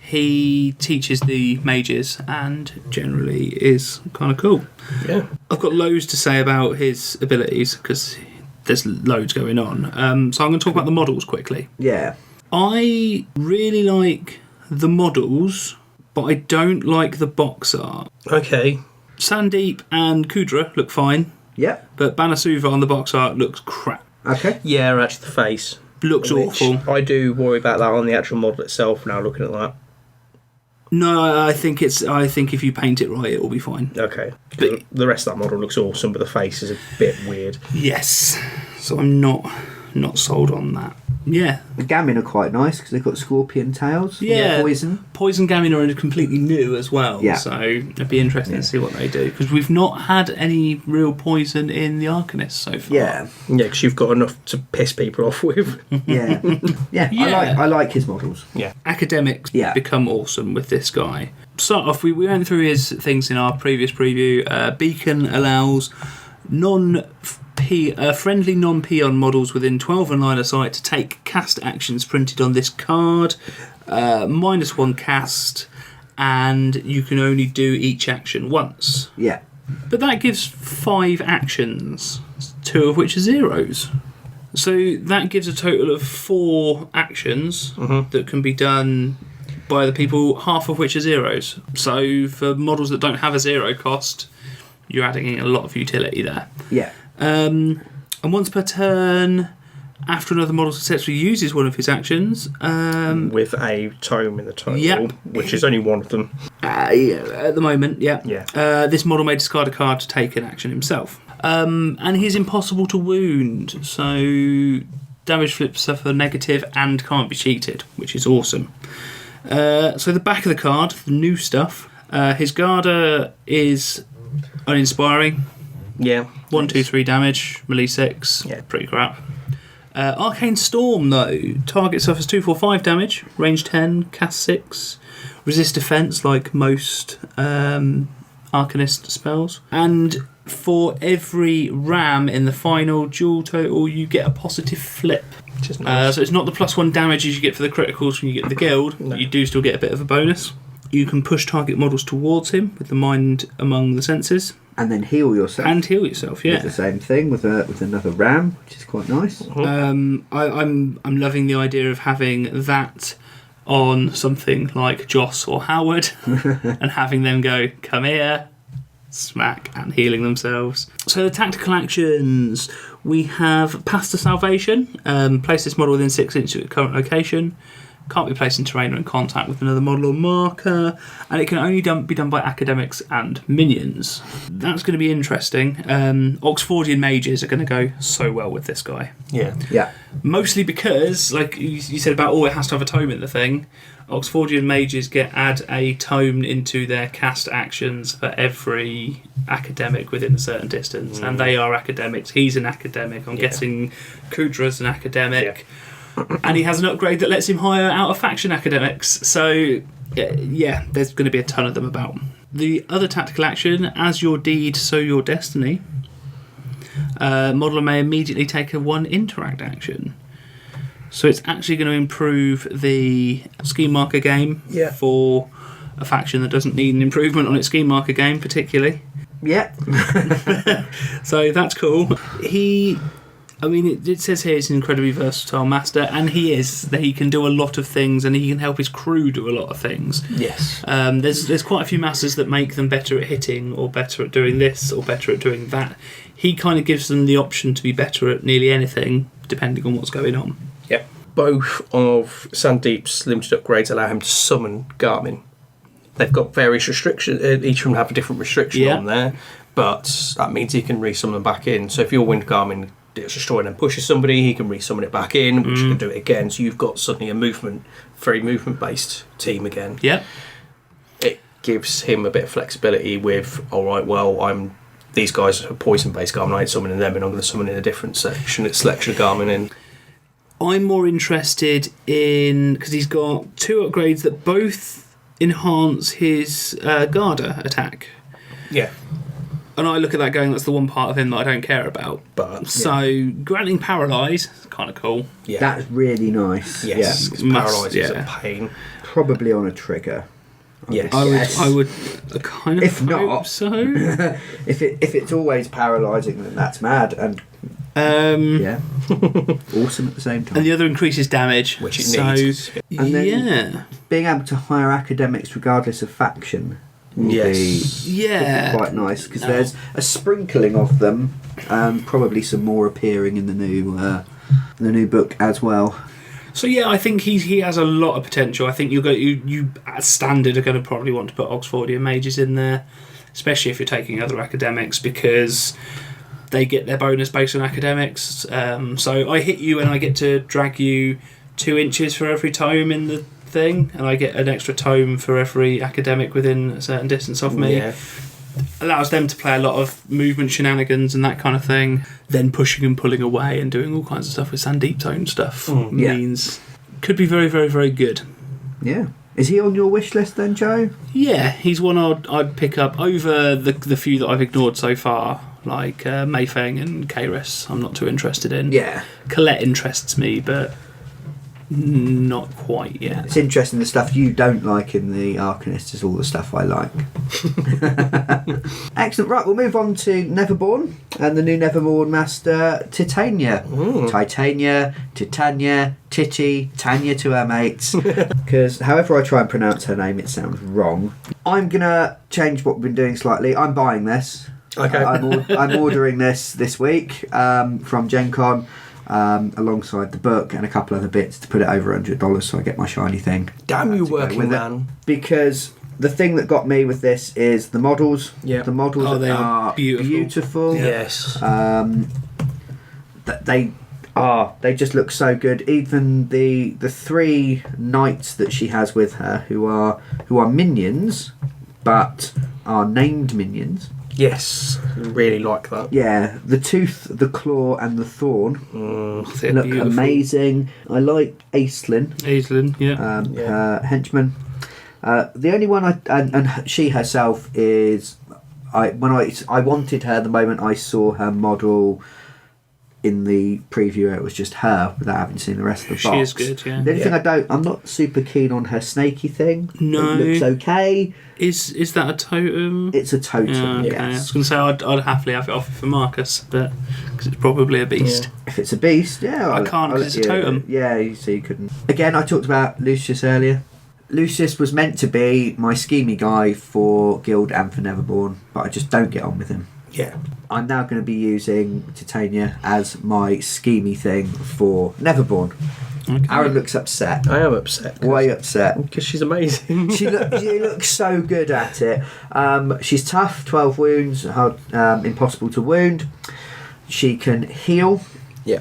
He teaches the mages and generally is kind of cool. Yeah. I've got loads to say about his abilities because there's loads going on. So I'm going to talk about the models quickly. Yeah. I really like the models, but I don't like the box art. Okay. Sandeep and Kudra look fine, Yep. but Banasuva on the box art looks crap. Okay. Yeah, actually the face. Looks Which awful. I do worry about that on the actual model itself now, looking at that. No, I think if you paint it right, it will be fine. Okay. But- The rest of that model looks awesome, but the face is a bit weird. Yes. So I'm not sold on that. Yeah. The Gamin are quite nice because they've got scorpion tails. Yeah. Poison. Poison Gamin are completely new as well. Yeah. So it'd be interesting to see what they do because we've not had any real poison in the Arcanists so far. Yeah. Yeah, because you've got enough to piss people off with. Yeah. Yeah. Yeah. I like his models. Yeah. Academics Yeah. become awesome with this guy. Start off, we went through his things in our previous preview. Beacon allows friendly non-peon models within 12 and line of sight to take cast actions printed on this card. -1 cast, and you can only do each action once. Yeah. But that gives 5 actions, 2 of which are zeros. So that gives a total of 4 actions that can be done by the people, half of which are zeros. So for models that don't have a zero cost, you're adding in a lot of utility there. Yeah. And once per turn, after another model successfully uses one of his actions, With a tome in the title, Yep. which is only one of them. at the moment, yeah. Yeah. This model may discard a card to take an action himself. And he's impossible to wound, so damage flips suffer negative and can't be cheated, which is awesome. So the back of the card, the new stuff, his Garda is uninspiring. Yeah. 1, 2, 3 damage, melee 6, Yeah. pretty crap. Arcane Storm, though, target suffers 2, 4, 5 damage, range 10, cast 6, resist defense like most Arcanist spells, and for every ram in the final duel total, you get a positive flip. Which is nice. So it's not the +1 damage as you get for the criticals when you get the guild, No. you do still get a bit of a bonus. You can push target models towards him with the mind among the senses. And then heal yourself. And heal yourself, yeah. With the same thing with another ram, which is quite nice. I'm loving the idea of having that on something like Joss or Howard and having them go, come here, smack, and healing themselves. So the tactical actions, we have Path to Salvation. Place this model within 6 inches of its current location. Can't be placed in terrain or in contact with another model or marker, and it can only be done by academics and minions. That's going to be interesting. Oxfordian mages are going to go so well with this guy. Yeah. Yeah. Mostly because, like you said about, it has to have a tome in the thing. Oxfordian mages add a tome into their cast actions for every academic within a certain distance, and they are academics. He's an academic. I'm guessing Kudra's an academic. And he has an upgrade that lets him hire out of faction academics. So, yeah, there's going to be a ton of them about. The other tactical action, as your deed, so your destiny. Modeler may immediately take a 1 interact action. So it's actually going to improve the scheme marker game for a faction that doesn't need an improvement on its scheme marker game, particularly. Yeah. So that's cool. It says here he's an incredibly versatile master, and he is. He can do a lot of things, and he can help his crew do a lot of things. Yes. There's quite a few masters that make them better at hitting, or better at doing this, or better at doing that. He kind of gives them the option to be better at nearly anything, depending on what's going on. Yep. Both of Sandeep's limited upgrades allow him to summon Garmin. They've got various restrictions. Each of them have a different restriction on there, but that means he can resummon them back in. So if your Wind Garmin gets destroyed and pushes somebody, he can resummon it back in, which you can do it again. So you've got suddenly a very movement-based team again. Yeah. It gives him a bit of flexibility with, all right, well, these guys are poison-based Garmin, I ain't summoning them, and I'm going to summon in a different selection of Garmin in. I'm more interested in, because he's got 2 upgrades that both enhance his Garda attack. Yeah. And I look at that going, that's the one part of him that I don't care about. But So granting Paralyse, kind of cool. yeah. That's really nice. Yes, because Paralyse is a pain. Probably on a trigger. Yes. I would kind of If hope not- so. If it's always paralysing, then that's mad. And yeah, awesome at the same time. And the other increases damage. Which it so, needs. And then- yeah. Being able to hire academics regardless of faction will Yes. be Yeah. quite nice, because there's a sprinkling of them, probably some more appearing in the new book as well. So yeah, I think he has a lot of potential. I think you at standard are going to probably want to put Oxfordian mages in there, especially if you're taking other academics, because they get their bonus based on academics. So I hit you and I get to drag you 2 inches for every tome in the thing, and I get an extra tome for every academic within a certain distance of me. Yeah. Allows them to play a lot of movement shenanigans and that kind of thing. Then pushing and pulling away and doing all kinds of stuff with Sandeep Tone stuff Yeah. means could be very, very, very good. Yeah. Is he on your wish list then, Joe? Yeah, he's one I'd pick up over the few that I've ignored so far, like Mayfeng and Kairos. I'm not too interested in. Yeah. Colette interests me, but not quite yet. It's interesting, the stuff you don't like in the Arcanists is all the stuff I like. Excellent. Right, we'll move on to Neverborn and the new Neverborn master, Titania. Titania, Titty, Tanya to her mates. Because however I try and pronounce her name, it sounds wrong. I'm going to change what we've been doing slightly. I'm buying this. Okay. I'm ordering this week from Gen Con. Alongside the book and a couple other bits to put it over $100 so I get my shiny thing. Damn you, to go working with it. man. Because the thing that got me with this is the models. Yeah. The models they are beautiful. Yes. They just look so good. Even the 3 knights that she has with her who are minions but are named minions. Yes. Really like that. Yeah, the tooth, the claw, and the thorn They're look beautiful. amazing. I like Aislinn, Aislinn, yeah. her henchman. The only one and she herself is I wanted her the moment I saw her model in the preview. It was just her without having seen the rest of the box. She is good, yeah. The only thing I'm not super keen on her snaky thing. No. It looks okay. Is that a totem? It's a totem. Yeah, okay. I Yes. was going to say I'd happily have it off for Marcus, but because it's probably a beast. If it's a beast, yeah. I can't I'll 'cause let it's a totem. Yeah, so you couldn't. Again, I talked about Lucius earlier. Lucius was meant to be my schemy guy for Guild and for Neverborn, but I just don't get on with him. Yeah. I'm now going to be using Titania as my schemy thing for Neverborn. Okay. Aaron looks upset. I am upset. Why are you upset? Because she's amazing. She looks so good at it. She's tough, 12 wounds, hard, impossible to wound. She can heal Yeah.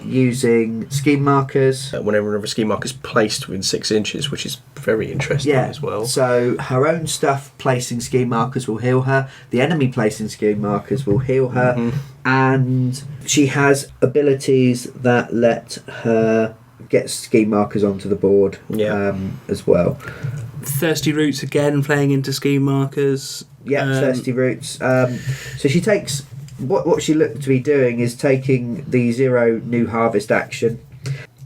using scheme markers. Whenever a scheme mark is placed within 6 inches, which is very interesting as well. So her own stuff placing scheme markers will heal her. The enemy placing scheme markers will heal her. And she has abilities that let her get scheme markers onto the board as well. Thirsty Roots again playing into scheme markers. Yeah, Thirsty Roots. So she takes... What she looked to be doing is taking the 0 new harvest action.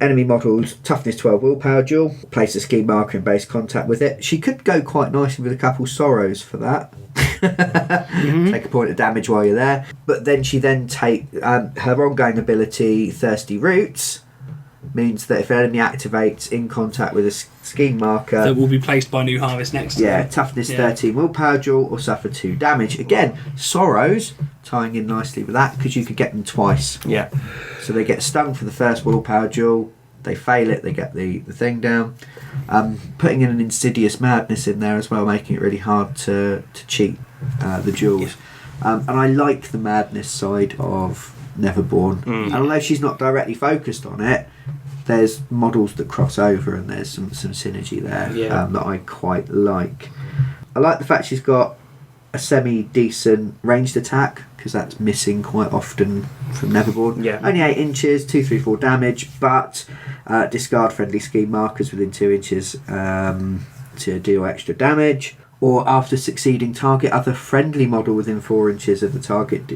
Enemy models, toughness 12 willpower duel. Place a scheme marker in base contact with it. She could go quite nicely with a couple sorrows for that. Take a point of damage while you're there. But then she take her ongoing ability, Thirsty Roots, means that if an enemy activates in contact with a scheme marker, That will be placed by New Harvest next time. toughness 13 willpower duel or suffer 2 damage. Again, sorrows tying in nicely with that because you could get them twice. Yeah. So they get stung for the first willpower duel, they fail it, they get the thing down. Putting in an insidious madness in there as well, making it really hard to cheat the duels. And I like the madness side of Neverborn. And although she's not directly focused on it, there's models that cross over and there's some synergy there that I quite like. I like the fact she's got a semi-decent ranged attack because that's missing quite often from Neverborn. Yeah. Only 8 inches, 2, 3, 4 damage, but discard friendly scheme markers within 2 inches to deal extra damage. Or after succeeding, target other friendly model within 4 inches of the target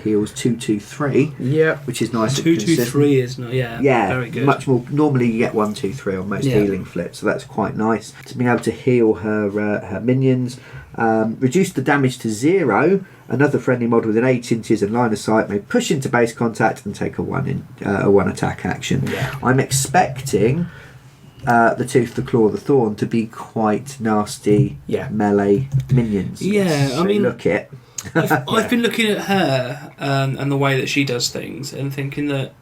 heals 2, 2, 3. Yeah. Which is nice. 2, 2, 3 is not. Yeah. Very good. Much more. Normally you get 1, 2, 3 on most healing flips, so that's quite nice. To be able to heal her minions. Reduce the damage to 0. Another friendly model within 8 inches and line of sight may push into base contact and take a 1 attack action. Yeah. I'm expecting the Tooth, the Claw, the Thorn to be quite nasty melee minions. Yeah, so I mean, look it. I've been looking at her and the way that she does things and thinking that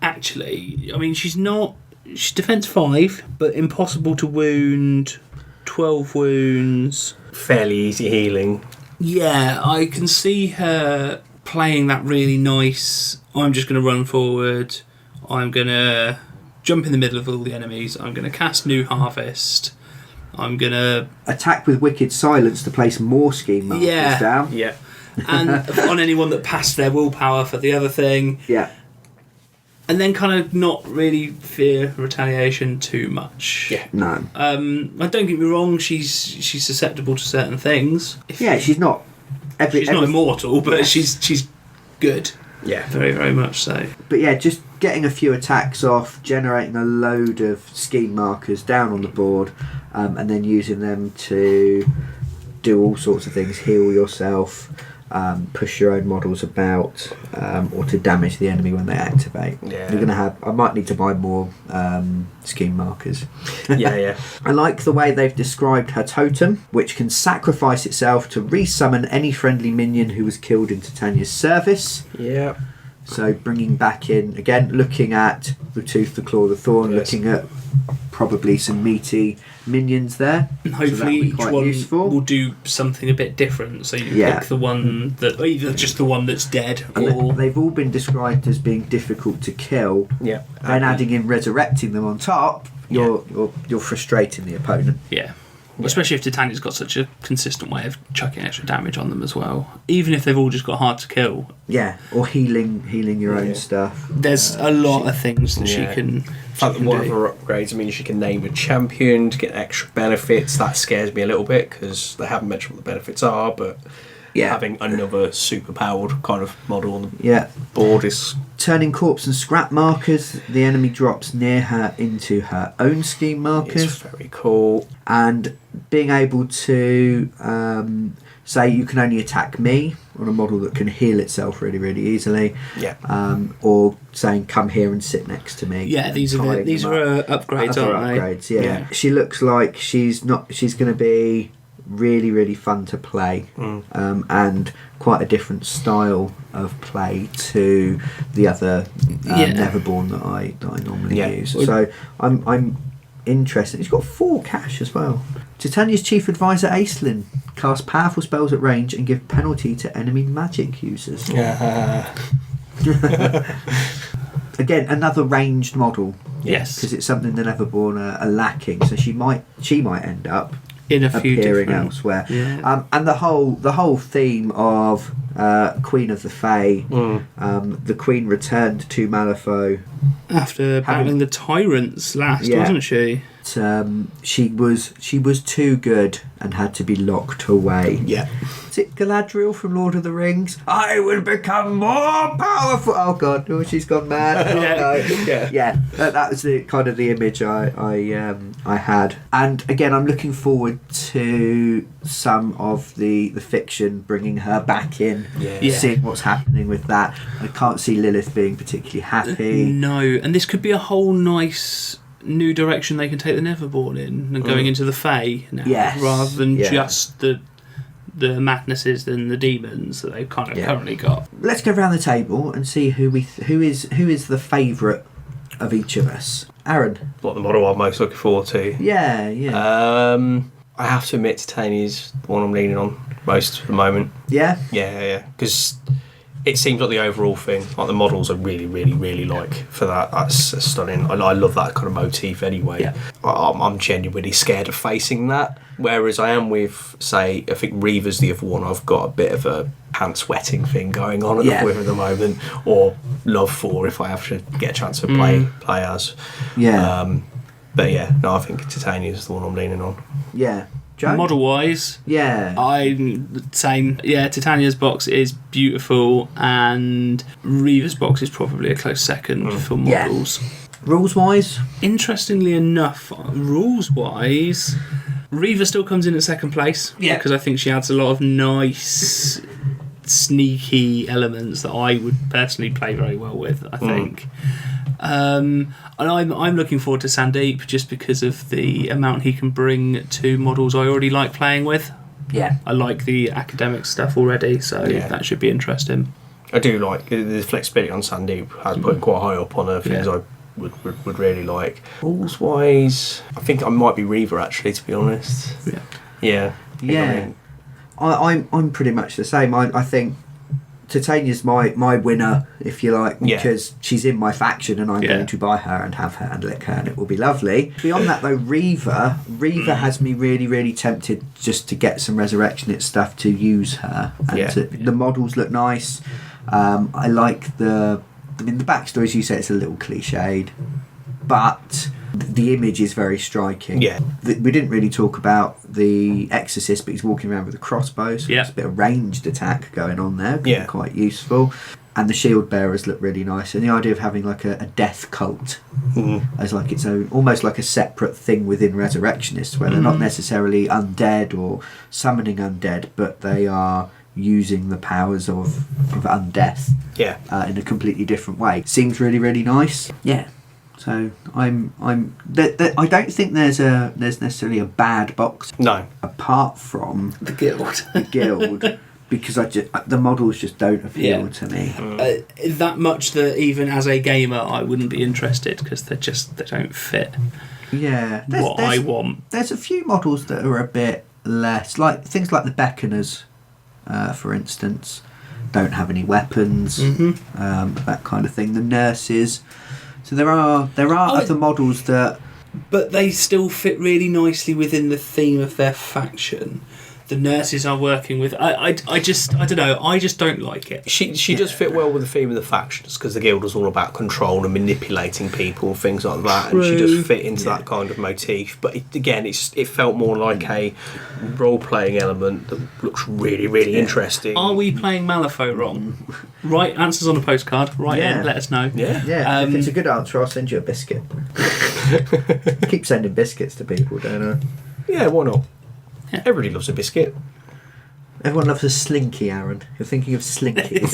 actually, I mean, she's defense 5, but impossible to wound, 12 wounds. Fairly easy healing. Yeah, I can see her playing that really nice, I'm just going to run forward, I'm going to jump in the middle of all the enemies, I'm going to cast New Harvest, I'm going to attack with Wicked Silence to place more scheme markers down. Yeah. and on anyone that passed their willpower for the other thing. Yeah. And then kind of not really fear retaliation too much. Yeah. No. Don't get me wrong, she's susceptible to certain things. She's not She's not immortal, but she's good. Yeah. Very, very much so. But yeah, just getting a few attacks off, generating a load of scheme markers down on the board, and then using them to do all sorts of things, heal yourself, push your own models about, or to damage the enemy when they activate. Yeah. You're gonna have. I might need to buy more scheme markers. Yeah. I like the way they've described her totem, which can sacrifice itself to resummon any friendly minion who was killed in Titania's service. Yeah. So bringing back in, again, looking at the Tooth, the Claw, the Thorn, looking at probably some meaty minions there. And hopefully so each one useful. will do something a bit different. So you pick the one that, either just the one that's dead, or they've all been described as being difficult to kill. Yeah. Then adding in resurrecting them on top, you're frustrating the opponent. yeah. Especially if Titania's got such a consistent way of chucking extra damage on them as well. Even if they've all just got hard to kill. Yeah, or healing your own stuff. There's a lot of things that she can. In fact, one of her upgrades, I mean, she can name a champion to get extra benefits. That scares me a little bit because they haven't mentioned what the benefits are, but having another super powered kind of model on the board is. Turning corpse and scrap markers, the enemy drops near her into her own scheme markers. It's very cool. And being able to say you can only attack me on a model that can heal itself really, really easily. Yeah. Or saying come here and sit next to me. Yeah, these are upgrades, aren't they? Yeah. She looks like she's going to be really, really fun to play, and quite a different style of play to the other Neverborn that I normally use. So I'm interested. He's got 4 cash as well. Titania's chief advisor Aislinn casts powerful spells at range and give penalty to enemy magic users. Again, another ranged model. Yes, because it's something the Neverborn are lacking. So she might end up in a few appearing different elsewhere. Yeah. And the whole theme of Queen of the Fae, the Queen returned to Malifaux after battling the tyrants last, wasn't she? She was too good and had to be locked away. Yeah. Is it Galadriel from Lord of the Rings? I will become more powerful. Oh God, she's gone mad. That was the kind of the image I had. And again, I'm looking forward to some of the fiction bringing her back in, seeing what's happening with that. I can't see Lilith being particularly happy. No, and this could be a whole nice new direction they can take the Neverborn in, and going into the Fae now, rather than just the madnesses and the demons that they've kind of currently got. Let's go around the table and see who is the favourite of each of us. Aaron, what the model I'm most looking forward to? Yeah. I have to admit, Titania's the one I'm leaning on most at the moment. Yeah. Because it seems like the overall thing, like the models I really, really, really like for that. That's stunning. I love that kind of motif anyway. Yeah. I'm genuinely scared of facing that. Whereas I am with, say, I think Reva's the other one. I've got a bit of a pants wetting thing going on at the moment, or love for if I have to get a chance to play as. Yeah. But yeah, no, I think Titania is the one I'm leaning on. Yeah. Joe? Model wise, Yeah. I'm saying, Titania's box is beautiful, and Reva's box is probably a close second for models. Rules wise? Interestingly enough, rules wise, Reva still comes in at second place. Yeah. Because I think she adds a lot of nice, sneaky elements that I would personally play very well with, I think. And I'm looking forward to Sandeep just because of the amount he can bring to models I already like playing with. Yeah. I like the academic stuff already, so that should be interesting. I do like the flexibility on Sandeep. Has put quite high up on things I would really like. Rules wise, I think I might be Reva actually, to be honest. Yeah. I'm pretty much the same. I think Titania's my winner, if you like, because she's in my faction and I'm going to buy her and have her and lick her and it will be lovely. Beyond that though, Reva has me really, really tempted just to get some Resurrectionist stuff to use her. And the models look nice. I like the backstory, as you say, it's a little cliched, but the image is very striking. Yeah. We didn't really talk about the Exorcist, but he's walking around with a crossbow, so there's a bit of ranged attack going on there. Quite useful. And the shield bearers look really nice. And the idea of having like a death cult as like its own, almost like a separate thing within Resurrectionists, where they're not necessarily undead or summoning undead, but they are using the powers of undeath in a completely different way. Seems really, really nice. Yeah. So I don't think there's necessarily a bad box. No. Apart from the guild. Because the models just don't appeal to me. That much that even as a gamer I wouldn't be interested because they don't fit. Yeah. I want. There's a few models that are a bit less, like things like the Beckoners. For instance, don't have any weapons, that kind of thing. The nurses, so there are other models that, but they still fit really nicely within the theme of their faction. The nurses are working with. I don't know. I just don't like it. She does fit well with the theme of the factions because the guild is all about control and manipulating people and things like that. True. And she does fit into that kind of motif. But it felt more like a role-playing element that looks really, really interesting. Are we playing Malifaux wrong? Right answers on a postcard. Right in. Let us know. Yeah. If it's a good answer, I'll send you a biscuit. Keep sending biscuits to people, don't I? Yeah, why not? Everybody loves a biscuit. Everyone loves a slinky, Aaron. You're thinking of slinkies.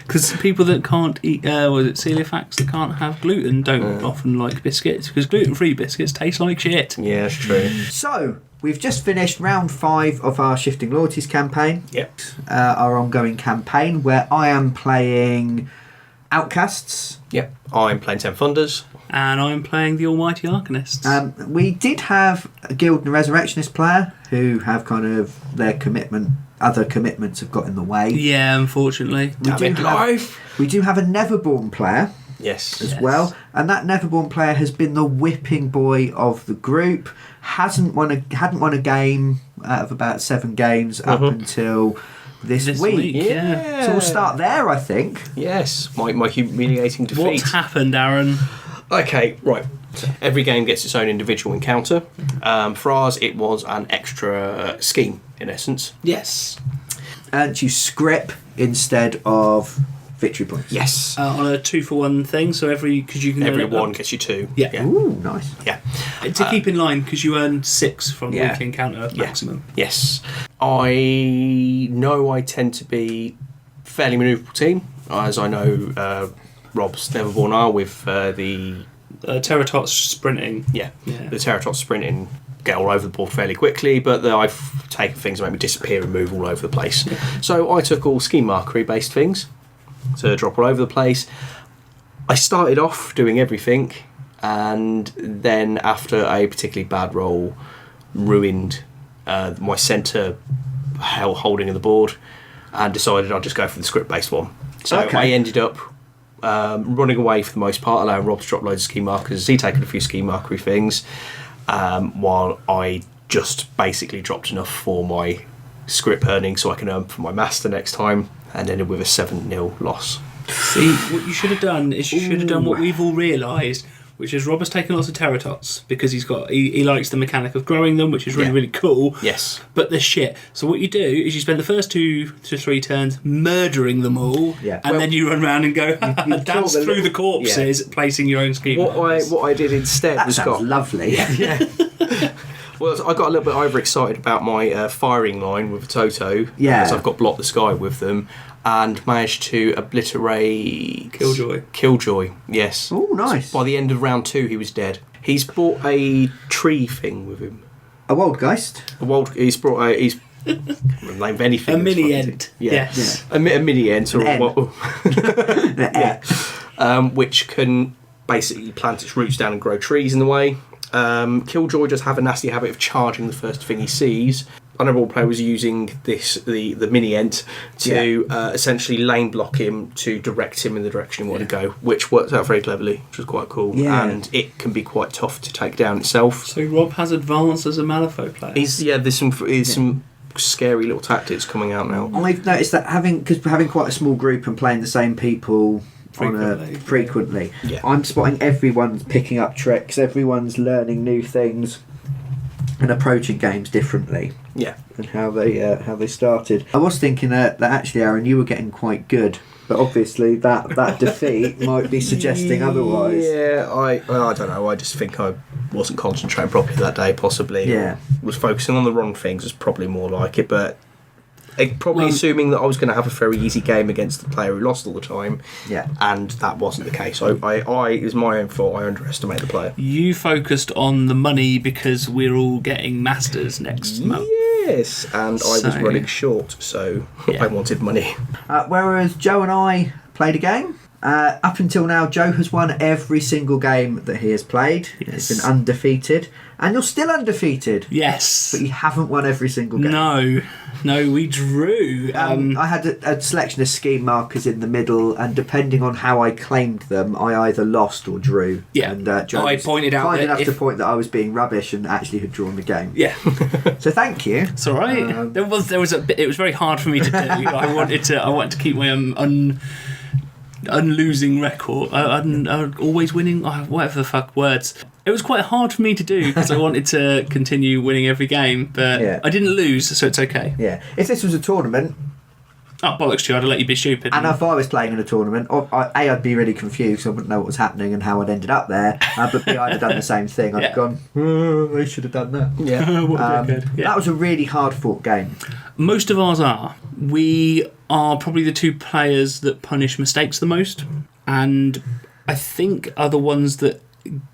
Because people that can't eat, celiacs that can't have gluten don't often like biscuits, because gluten-free biscuits taste like shit. Yeah, that's true. So, we've just finished round 5 of our Shifting Loyalties campaign. Yep. Our ongoing campaign, where I am playing Outcasts. Yep. I'm playing Ten Thunders. And I'm playing the almighty Arcanists. We did have a Guild and Resurrectionist player who have kind of their other commitments have got in the way. Yeah, unfortunately. We do have a Neverborn player. Yes. As well. And that Neverborn player has been the whipping boy of the group. Hadn't won a game out of about 7 games up until this week. Yeah. So we'll start there, I think. Yes. My humiliating defeat. What's happened, Aaron? Okay, right. So every game gets its own individual encounter. For ours, it was an extra scheme, in essence. Yes. And you script instead of victory points. Yes. On a 2-for-1 thing, so every one gets you 2. Yeah. Ooh, nice. Yeah. To keep in line, because you earn 6 from the weekly encounter maximum. Yes. I know I tend to be fairly manoeuvrable team, as I know Rob's Neverborn are with the Terratots sprinting. Yeah. The Terratots sprinting get all over the board fairly quickly, but I've taken things that make me disappear and move all over the place. Yeah. So I took all scheme markery based things to drop all over the place. I started off doing everything, and then after a particularly bad roll ruined my centre holding of the board, and decided I'd just go for the script based one. So I ended up running away for the most part, allowing Rob to drop loads of scheme markers. He taken a few scheme markery things, while I just basically dropped enough for my script earning so I can earn for my master next time, and ended with a 7-0 loss. See, what you should have done is you should have done what we've all realised, which is Rob has taken lots of terratots because he likes the mechanic of growing them, which is really, really cool. Yes. But they're shit. So what you do is you spend the first 2 to 3 turns murdering them all, and then you run around and go dance through the corpses, placing your own scheme. What I did instead That was sounds lovely. Well, I got a little bit overexcited about my firing line with a Toto, because I've got Block the Sky with them, and managed to obliterate Killjoy. Yes. Oh, nice. So by the end of round 2, he was dead. He's brought a tree thing with him. A Wildgeist? He's brought a. He's name anything. A mini Ent. Yes. A mini Ent, or An which can basically plant its roots down and grow trees in the way. Killjoy does have a nasty habit of charging the first thing he sees. I know all player was using the mini Ent to essentially lane block him to direct him in the direction he wanted to go, which works out very cleverly, which was quite cool. Yeah. And it can be quite tough to take down itself. So Rob has advanced as a Malifaux player. There's some scary little tactics coming out now. I've noticed that having quite a small group and playing the same people frequently, I'm spotting everyone's picking up tricks, everyone's learning new things and approaching games differently. Yeah. And how they started. I was thinking that actually, Aaron, you were getting quite good, but obviously that defeat might be suggesting otherwise. Yeah, I don't know. I just think I wasn't concentrating properly that day, possibly. Yeah. Was focusing on the wrong things, was probably more like it, but probably assuming that I was going to have a very easy game against the player who lost all the time. Yeah. And that wasn't the case. It was my own fault. I underestimated the player. You focused on the money because we're all getting masters next month. Yes, and I was running short, so I wanted money. Whereas Joe and I played a game. Up until now, Joe has won every single game that he has played. Yes. He's been undefeated. And you're still undefeated. Yes. But you haven't won every single game. No, we drew. I had a selection of scheme markers in the middle, and depending on how I claimed them, I either lost or drew. Yeah. And Joe I was pointed out kind that enough if- to point that I was being rubbish and actually had drawn the game. Yeah. So thank you. It's all right. There was a bit. It was very hard for me to do. I wanted to keep my unlosing record. Always winning. Whatever the fuck words. It was quite hard for me to do because I wanted to continue winning every game, but I didn't lose, so it's okay. Yeah. If this was a tournament, Oh, bollocks to you, I'd have let you be stupid. and if I was playing in a tournament, I'd be really confused. I wouldn't know what was happening and how I'd ended up there. But B, I'd have done the same thing. I'd have gone, I should have done that. Yeah. What a dickhead. Yeah. That was a really hard-fought game. Most of ours are. We are probably the 2 players that punish mistakes the most, and I think are the ones that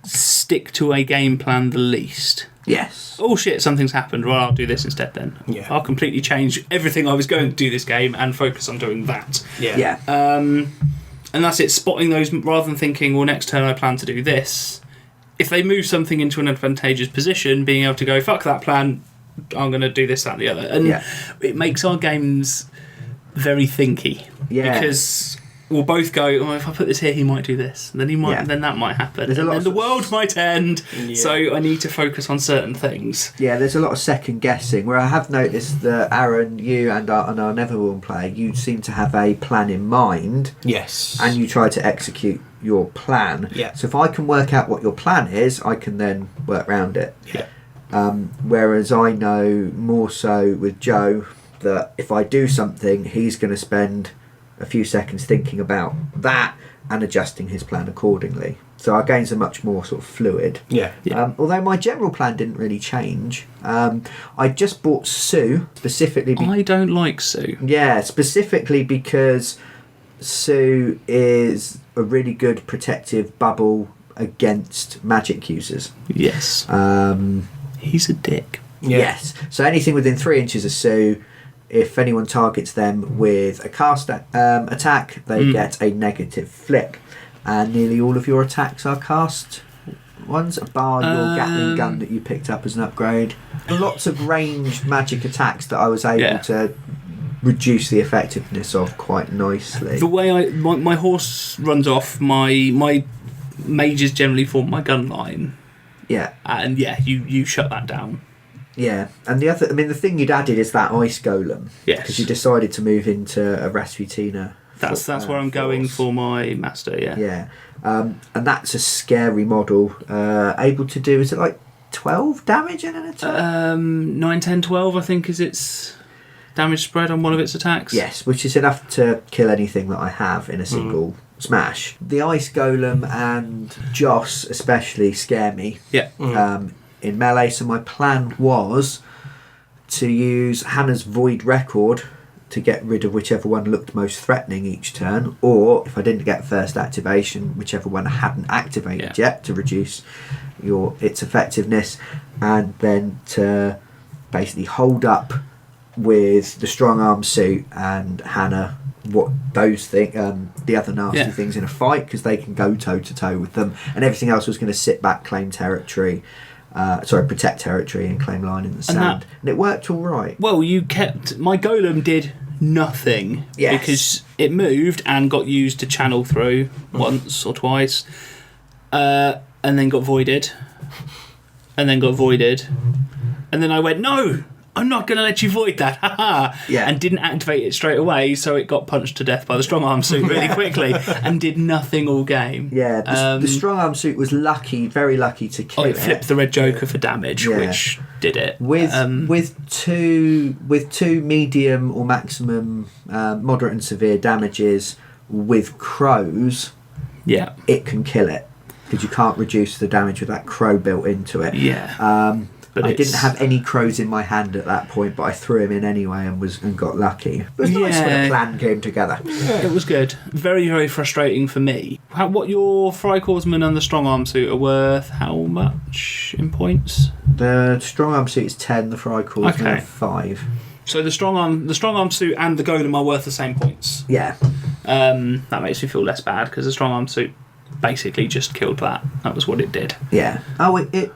stick to a game plan the least. Yes. Oh shit, something's happened. Well, I'll do this instead then. Yeah. I'll completely change everything I was going to do this game and focus on doing that. Yeah. And that's it, spotting those rather than thinking, well, next turn I plan to do this. If they move something into an advantageous position, being able to go, fuck that plan, I'm going to do this, that, and the other. And it makes our games very thinky. Yeah. Because we'll both go, oh, if I put this here, he might do this. And then he might. Then that might happen. There's a lot and then of the world might end. Yeah. So I need to focus on certain things. Yeah, there's a lot of second guessing. Where I have noticed that Aaron, you and our Neverborn player, you seem to have a plan in mind, Yes. and you try to execute your plan. Yeah. So if I can work out what your plan is, I can then work around it. Yeah. Whereas I know more so with Joe that if I do something, he's going to spend a few seconds thinking about that and adjusting his plan accordingly. So our games are much more sort of fluid. Yeah. Although my general plan didn't really change. I just bought Sue specifically. I don't like Sue. Yeah, specifically because Sue is a really good protective bubble against magic users. Yes. He's a dick. Yeah. Yes. So anything within 3 inches of Sue, if anyone targets them with a cast attack, they get a negative flip. And nearly all of your attacks are cast ones, bar your Gatling gun that you picked up as an upgrade. Lots of ranged magic attacks that I was able to reduce the effectiveness of quite nicely. The way my horse runs off, my mages generally form my gun line. Yeah. And you shut that down. Yeah, and the thing you'd added is that ice golem. Yes. Because you decided to move into a Rasputina. That's where I'm going for my master. Yeah. Yeah, and that's a scary model. Able to do, is it like 12 damage in an attack? 9, 10, 12, I think, is its damage spread on one of its attacks. Yes, which is enough to kill anything that I have in a single smash. The ice golem and Joss especially scare me. Yeah. In melee, so my plan was to use Hannah's Void Record to get rid of whichever one looked most threatening each turn, or if I didn't get first activation, whichever one hadn't activated yet, to reduce its effectiveness, and then to basically hold up with the strong arm suit and Hannah the other nasty things in a fight, because they can go toe to toe with them, and everything else was going to sit back, claim territory. Protect territory and claim line in the sand. And it worked all right. Well, my golem did nothing because it moved and got used to channel through once or twice, and then got voided, and then got voided, and then I went, no, I'm not going to let you void that, haha, and didn't activate it straight away, so it got punched to death by the strong arm suit really quickly and did nothing all game. Yeah, the strong arm suit was very lucky to kill it. It flipped the red joker for damage, which did it. With two medium or maximum moderate and severe damages with crows, it can kill it, because you can't reduce the damage with that crow built into it. But I didn't have any crows in my hand at that point, but I threw him in anyway and got lucky. It was nice when a plan came together. Yeah. It was good. Very, very frustrating for me. What your Freikorpsman and the strong arm suit are worth? How much in points? The strong arm suit is 10. The Freikorpsman are 5. So the strong arm suit and the golem are worth the same points. Yeah. That makes me feel less bad, because the strong arm suit basically just killed that. That was what it did. Yeah. Oh, it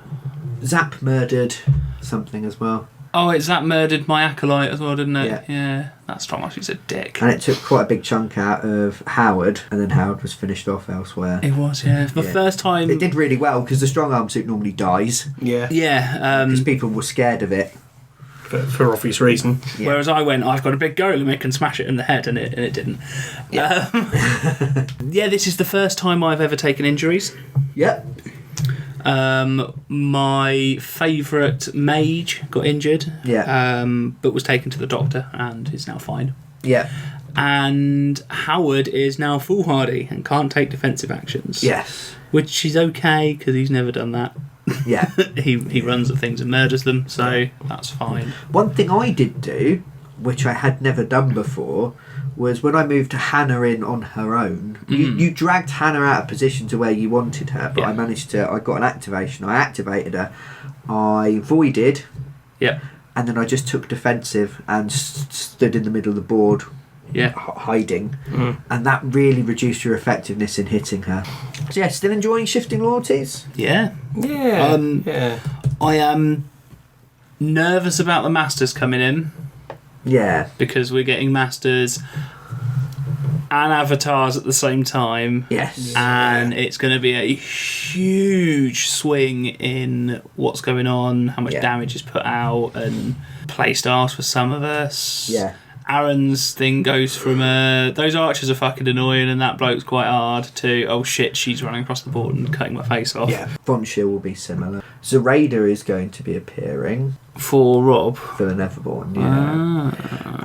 Zap murdered something as well. Oh, Zap murdered my acolyte as well, didn't it? Yeah. That strong arm suit's a dick. And it took quite a big chunk out of Howard, and then Howard was finished off elsewhere. It was, yeah. The first time... It did really well, because the strong arm suit normally dies. Yeah. Yeah. Because people were scared of it. For obvious reason. Yeah. Whereas I went, I've got a big golem, it can smash it in the head, and it didn't. Yeah. This is the first time I've ever taken injuries. Yep. My favourite mage got injured, but was taken to the doctor and is now fine. Yeah. And Howard is now foolhardy and can't take defensive actions. Yes. Which is okay, because he's never done that. Yeah. he runs at things and murders them, so that's fine. One thing I did do, which I had never done before, was when I moved Hannah in on her own. You dragged Hannah out of position to where you wanted her, but I got an activation. I activated her, I voided, and then I just took defensive and stood in the middle of the board, hiding, and that really reduced your effectiveness in hitting her. So still enjoying Shifting Loyalties? Yeah. I am nervous about the Masters coming in. Yeah. Because we're getting Masters and Avatars at the same time. Yes. And it's going to be a huge swing in what's going on, how much damage is put out, and play styles for some of us. Yeah. Aaron's thing goes from those archers are fucking annoying and that bloke's quite hard, to oh shit, she's running across the board and cutting my face off. Yeah. Von Schill will be similar. Zoraida is going to be appearing. For Rob? For the Neverborn,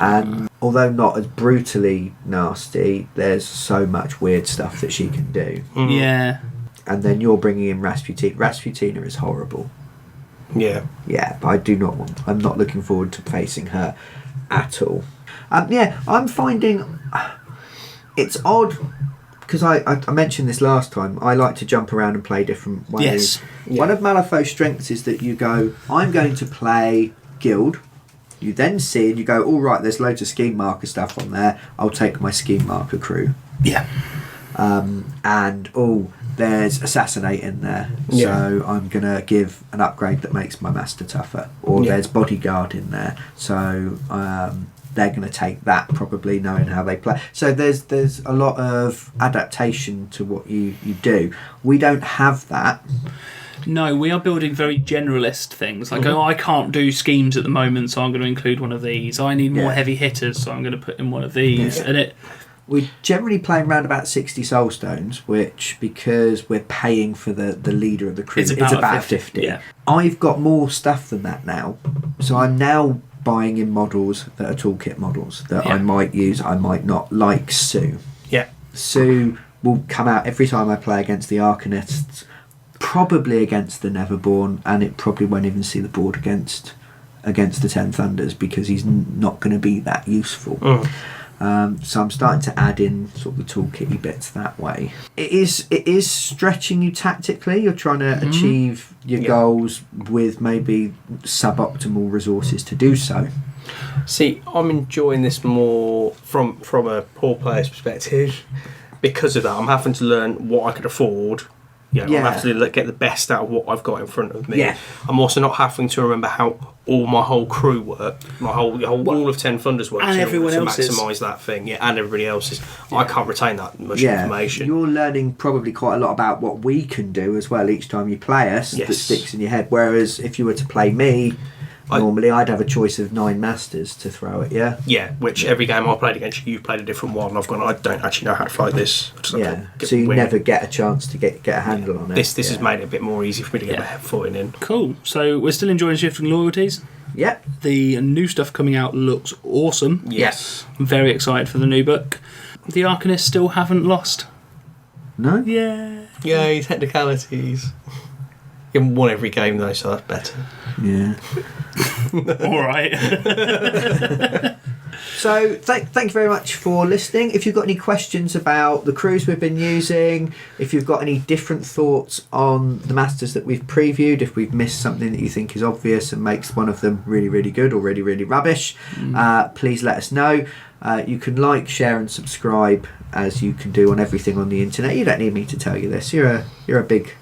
And although not as brutally nasty, there's so much weird stuff that she can do. Yeah. And then you're bringing in Rasputina. Rasputina is horrible. Yeah. Yeah, but I'm not looking forward to facing her at all. I'm finding it's odd, because I mentioned this last time, I like to jump around and play different ways. Yes. Yeah. One of Malifaux's strengths is that you go, I'm going to play Guild. You then see and you go, all right, there's loads of scheme marker stuff on there. I'll take my scheme marker crew. Yeah. And there's Assassinate in there. Yeah. So I'm going to give an upgrade that makes my master tougher. Or there's Bodyguard in there. So they're going to take that, probably knowing how they play. So there's a lot of adaptation to what you do. We don't have that. No, we are building very generalist things. Like, I can't do schemes at the moment, so I'm going to include one of these. I need more heavy hitters, so I'm going to put in one of these. Yeah. And we're generally playing around about 60 soul stones, which, because we're paying for the leader of the crew, it's about 50. Yeah. I've got more stuff than that now. So I'm now buying in models that are toolkit models that I might use, I might not, like Sue. Yeah. Sue will come out every time I play against the Arcanists, probably against the Neverborn, and it probably won't even see the board against the Ten Thunders, because he's not going to be that useful. So I'm starting to add in sort of the toolkitty bits that way. It is stretching you tactically. You're trying to achieve your goals with maybe suboptimal resources to do so. See, I'm enjoying this more from a poor player's perspective. Because of that, I'm having to learn what I could afford. I'm having to get the best out of what I've got in front of me. Yeah. I'm also not having to remember how all my whole crew work, all of Ten Thunders work, and everyone to else's. maximise that thing. And everybody else's. I can't retain that much information. You're learning probably quite a lot about what we can do as well each time you play us. That sticks in your head. Whereas if you were to play me, normally I'd have a choice of 9 masters to throw at you. Yeah, which every game I played against you, played a different one. I've gone, I don't actually know how to fight this. So you never get a chance to get a handle on it. This has made it a bit more easy for me to get my footing in. Cool. So we're still enjoying Shifting Loyalties. Yep. The new stuff coming out looks awesome. Yes. I'm very excited for the new book. The Arcanists still haven't lost. No? Yeah. Yay, technicalities. You haven't won every game though, so that's better. Yeah. All right. So thank you very much for listening. If you've got any questions about the crews we've been using, if you've got any different thoughts on the masters that we've previewed, if we've missed something that you think is obvious and makes one of them really, really good or really, really rubbish, please let us know. You can like, share and subscribe, as you can do on everything on the internet. You don't need me to tell you this. You're a big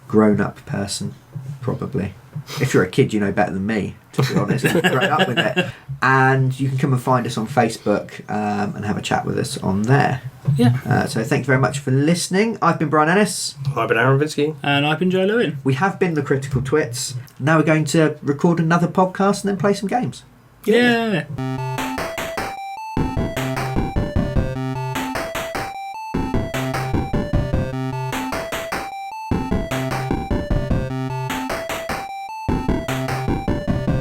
grown-up person, probably. If you're a kid, you know better than me, to be honest. You've grown up with it. And you can come and find us on Facebook and have a chat with us on there. Yeah. So thank you very much for listening. I've been Brian Ennis. I've been Aaron Vinsky. And I've been Joe Lewin. We have been the Critical Twits. Now we're going to record another podcast and then play some games. Yeah.